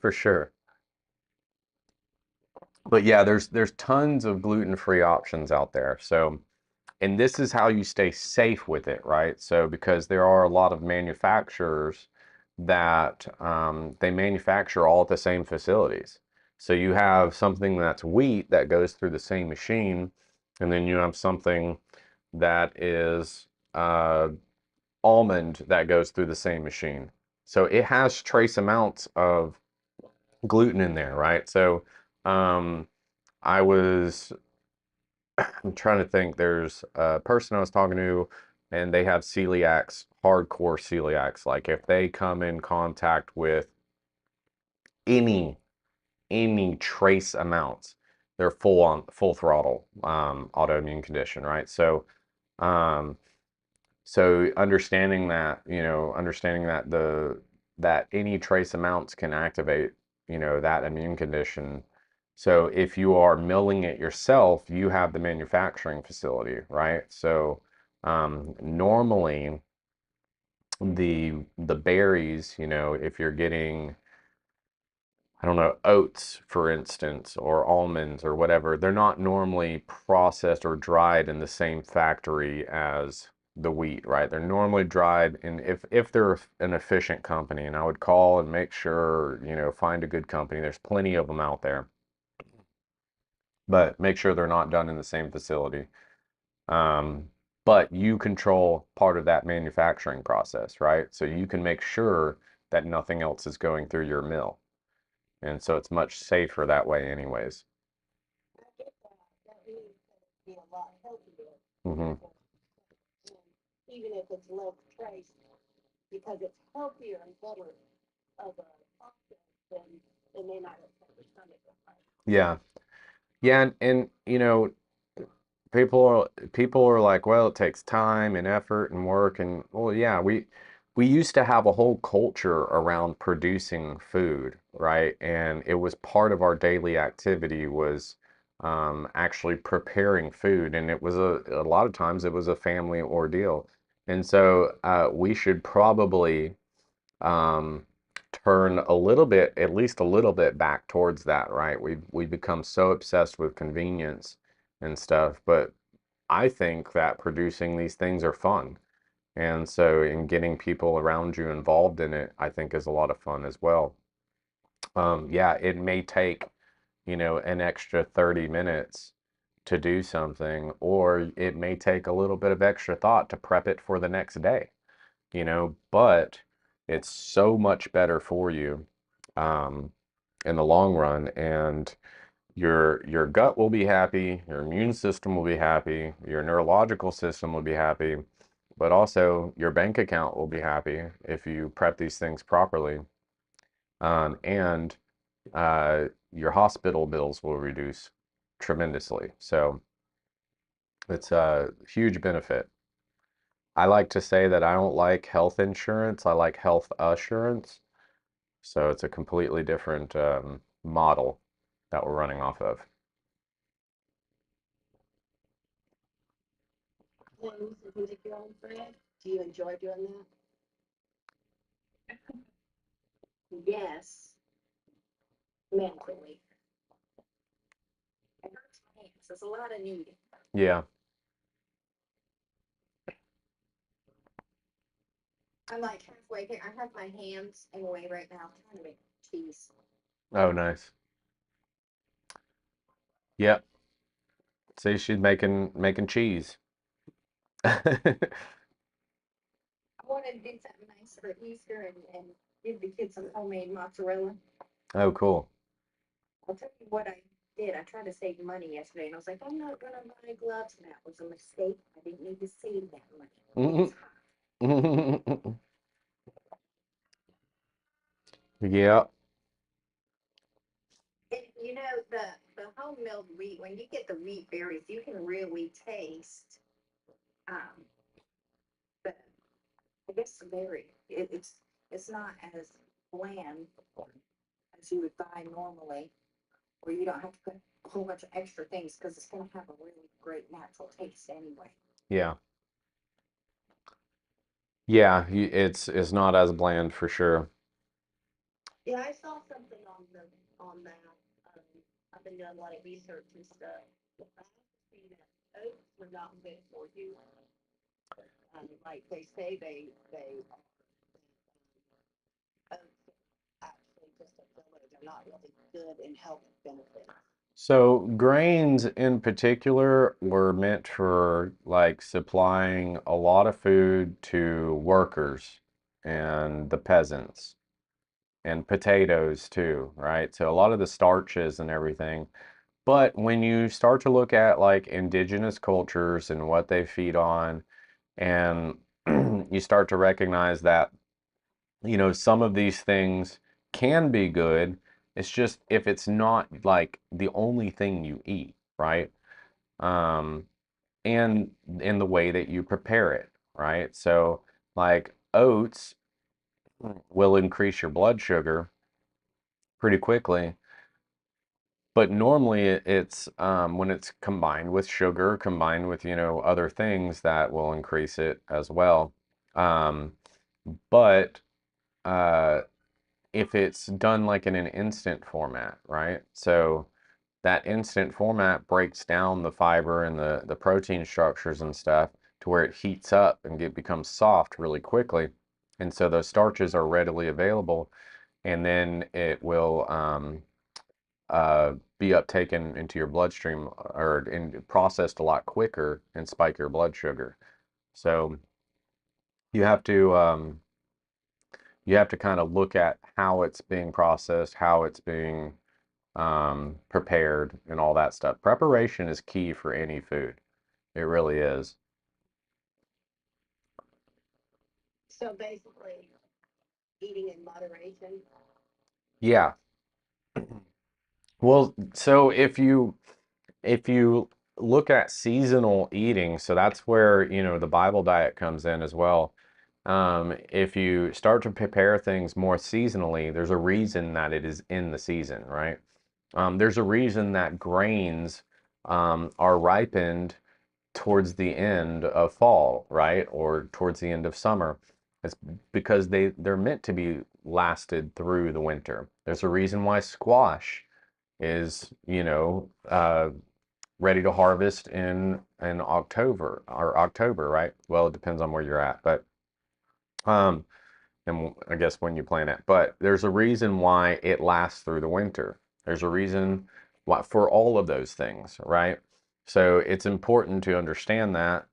For sure. But yeah, there's tons of gluten-free options out there. So, and this is how you stay safe with it, right? So, because there are a lot of manufacturers that they manufacture all at the same facilities. So you have something that's wheat that goes through the same machine, and then you have something that is almond that goes through the same machine. So it has trace amounts of gluten in there, right? So um, I was I'm trying to think. There's a person I was talking to, and they have celiacs, hardcore celiacs. Like if they come in contact with any any trace amounts, they're full throttle autoimmune condition, right? Um, so understanding that that any trace amounts can activate, that immune condition. So if you are milling it yourself, you have the manufacturing facility, right? So normally the berries, if you're getting, I don't know, oats, for instance, or almonds or whatever, they're not normally processed or dried in the same factory as the wheat, right? They're normally dried, and if they're an efficient company, and I would call and make sure, find a good company. There's plenty of them out there, but make sure they're not done in the same facility. Um, but you control part of that manufacturing process, right? So you can make sure that nothing else is going through your mill. And so it's much safer that way anyways.
I get that. That means that it'd be a lot healthier.
Hmm.
Even if it's less trace, because it's healthier and better of a process than they may not upset your stomach.
Yeah. Yeah, and people are like, well, it takes time and effort and work, and well, yeah, we used to have a whole culture around producing food, right? And it was part of our daily activity was actually preparing food, and it was a lot of times it was a family ordeal. And so we should probably um, turn a little bit, at least a little bit back towards that, right? We become so obsessed with convenience and stuff, but I think that producing these things are fun. And so in getting people around you involved in it, I think is a lot of fun as well. Yeah, it may take, an extra 30 minutes to do something, or it may take a little bit of extra thought to prep it for the next day, but it's so much better for you um, in the long run. And your gut will be happy, your immune system will be happy, your neurological system will be happy, but also your bank account will be happy if you prep these things properly. And your hospital bills will reduce tremendously. So it's a huge benefit. I like to say that I don't like health insurance, I like health assurance. So it's a completely different model that we're running off of.
When you make your own bread, do you enjoy doing that? Yes, mentally. It hurts my hands. There's a lot of kneading.
Yeah.
I'm like halfway here. I have my hands in a way right now trying to make cheese.
Oh, nice. Yep. See, she's making cheese.
I wanted to do something nice for Easter and give the kids some homemade mozzarella.
Oh, cool.
I'll tell you what I did. I tried to save money yesterday, and I was like, I'm not gonna buy gloves, and that was a mistake. I didn't need to save that money. It was hot.
Yeah.
And you know the home milled wheat. When you get the wheat berries, you can really taste um, the I guess the berry. It's not as bland as you would buy normally, where you don't have to put a whole bunch of extra things because it's going to have a really great natural taste anyway.
Yeah. Yeah, it's not as bland for sure.
Yeah, I saw something on that. Um, I've been doing a lot of research and stuff. I see that oats are not good for you. Like they say they oats are actually just a filler. They're not really good in health benefits.
So grains in particular were meant for like supplying a lot of food to workers and the peasants and potatoes too, right? So a lot of the starches and everything. But when you start to look at like indigenous cultures and what they feed on, and you start to recognize that, some of these things can be good. It's just if it's not like the only thing you eat, right? Um, and in the way that you prepare it, right? So like oats will increase your blood sugar pretty quickly. But normally it's when it's combined with sugar, combined with, other things that will increase it as well. Um, but uh, if it's done like in an instant format, right? So that instant format breaks down the fiber and the protein structures and stuff to where it heats up and becomes soft really quickly. And so those starches are readily available, and then it will be uptaken into your bloodstream or processed a lot quicker and spike your blood sugar. So you have to um, you have to kind of look at how it's being processed, how it's being prepared, and all that stuff. Preparation is key for any food. It really is.
So basically, eating in moderation.
Yeah. Well, so if you look at seasonal eating, so that's where, the Bible diet comes in as well. If you start to prepare things more seasonally, there's a reason that it is in the season, right? There's a reason that grains are ripened towards the end of fall, right? Or towards the end of summer. It's because they're meant to be lasted through the winter. There's a reason why squash is, ready to harvest in October, right? Well, it depends on where you're at, but um and I guess when you plant it. But there's a reason why it lasts through the winter. There's a reason why for all of those things, right? So it's important to understand that.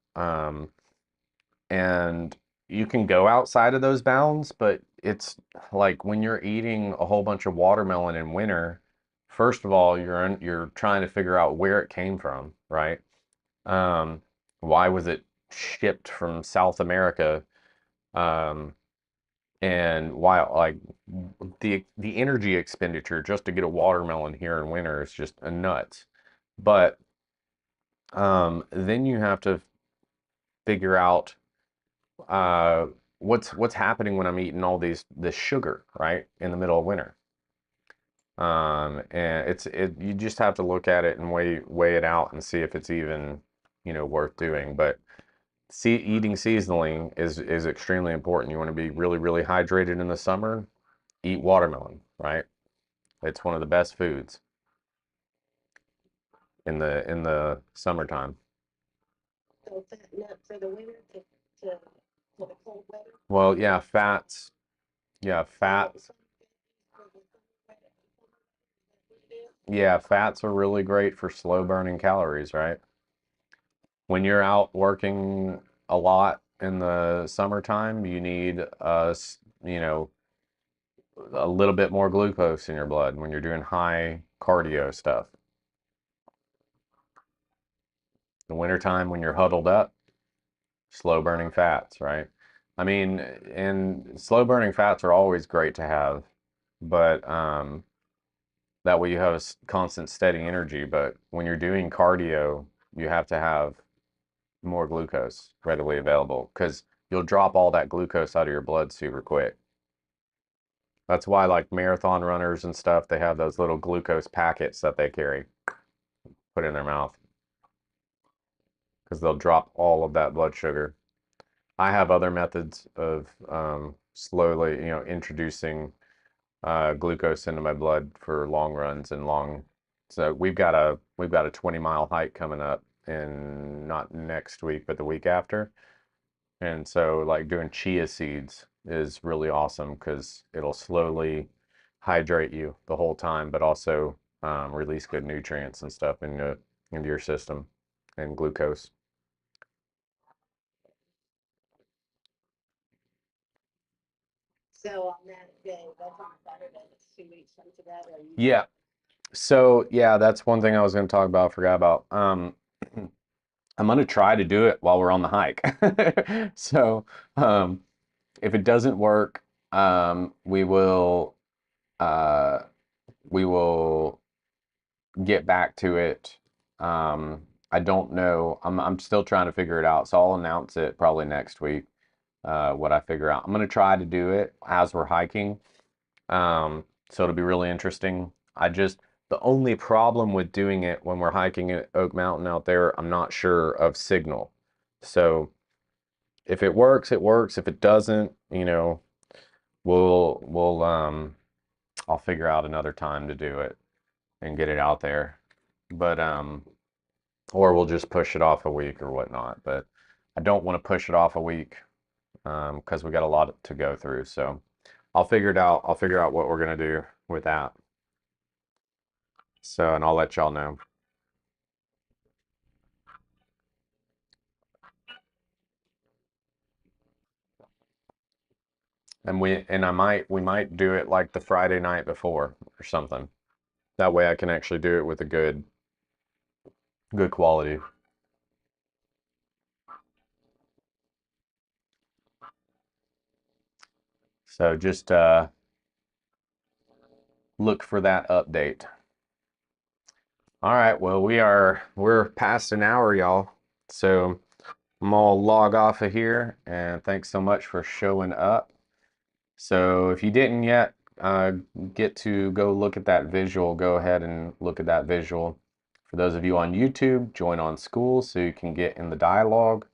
And you can go outside of those bounds, but it's like when you're eating a whole bunch of watermelon in winter, first of all, you're trying to figure out where it came from, right? Um, why was it shipped from South America? Um, and why like the energy expenditure just to get a watermelon here in winter is just a nuts. But then you have to figure out uh, what's happening when I'm eating all this sugar, right, in the middle of winter. And you just have to look at it and weigh it out and see if it's even, worth doing. But eating seasonally is extremely important. You want to be really, really hydrated in the summer, eat watermelon, right? It's one of the best foods in the summertime.
So fatten up for the winter to for the cold weather.
Well, yeah, fats. Yeah, fat. Yeah, fats are really great for slow burning calories, right? When you're out working a lot in the summertime, you need a little bit more glucose in your blood when you're doing high cardio stuff. The wintertime when you're huddled up, slow burning fats, right? I mean, and slow burning fats are always great to have, but that way you have a constant steady energy. But when you're doing cardio, you have to have more glucose readily available because you'll drop all that glucose out of your blood super quick. That's why like marathon runners and stuff, they have those little glucose packets that they carry, put in their mouth because they'll drop all of that blood sugar. I have other methods of slowly, introducing glucose into my blood for long runs and long. So we've got a 20-mile hike coming up in not next week, but the week after. And so like doing chia seeds is really awesome because it'll slowly hydrate you the whole time, but also release good nutrients and stuff into your system and glucose.
So on that day, that's on Saturday, it's 2 weeks from today, or you?
Yeah. So yeah, that's one thing I was going to talk about. I forgot about. I'm going to try to do it while we're on the hike. So um, if it doesn't work, uh, we will get back to it. I don't know. I'm still trying to figure it out. So I'll announce it probably next week. What I figure out. I'm going to try to do it as we're hiking. So it'll be really interesting. The only problem with doing it when we're hiking at Oak Mountain out there, I'm not sure of signal. So if it works, it works. If it doesn't, we'll I'll figure out another time to do it and get it out there. But or we'll just push it off a week or whatnot. But I don't want to push it off a week because we got a lot to go through. So I'll figure it out. I'll figure out what we're gonna do with that. So, and I'll let y'all know. And we might do it like the Friday night before or something. That way I can actually do it with a good quality. So just look for that update. All right, well we're past an hour, y'all. So I'm gonna log off of here, and thanks so much for showing up. So if you didn't yet get to go look at that visual, go ahead and look at that visual. For those of you on YouTube, join on school so you can get in the dialogue.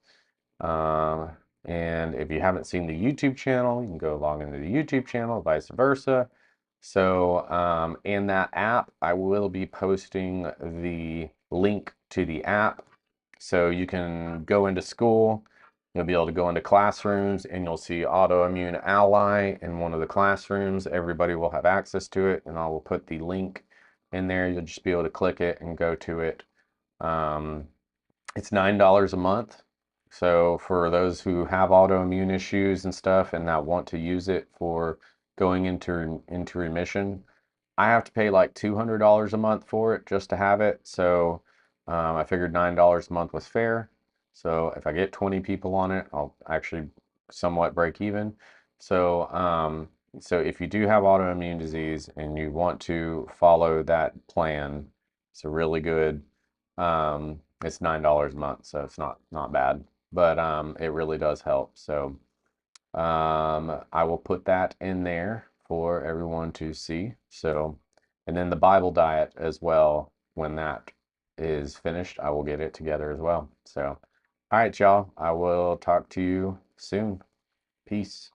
Um, and if you haven't seen the YouTube channel, you can go log into the YouTube channel, vice versa. So in that app, I will be posting the link to the app. So you can go into school, you'll be able to go into classrooms and you'll see Autoimmune Ally in one of the classrooms. Everybody will have access to it, and I will put the link in there. You'll just be able to click it and go to it. Um, it's $9 a month. So for those who have autoimmune issues and stuff and that want to use it for going into remission, I have to pay like $200 a month for it just to have it. So I figured $9 a month was fair. So if I get 20 people on it, I'll actually somewhat break even. So so if you do have autoimmune disease and you want to follow that plan, it's a really good it's $9 a month, so it's not bad. But it really does help. So I will put that in there for everyone to see. So, and then the Bible diet as well. When that is finished, I will get it together as well. So, all right, y'all. I will talk to you soon. Peace.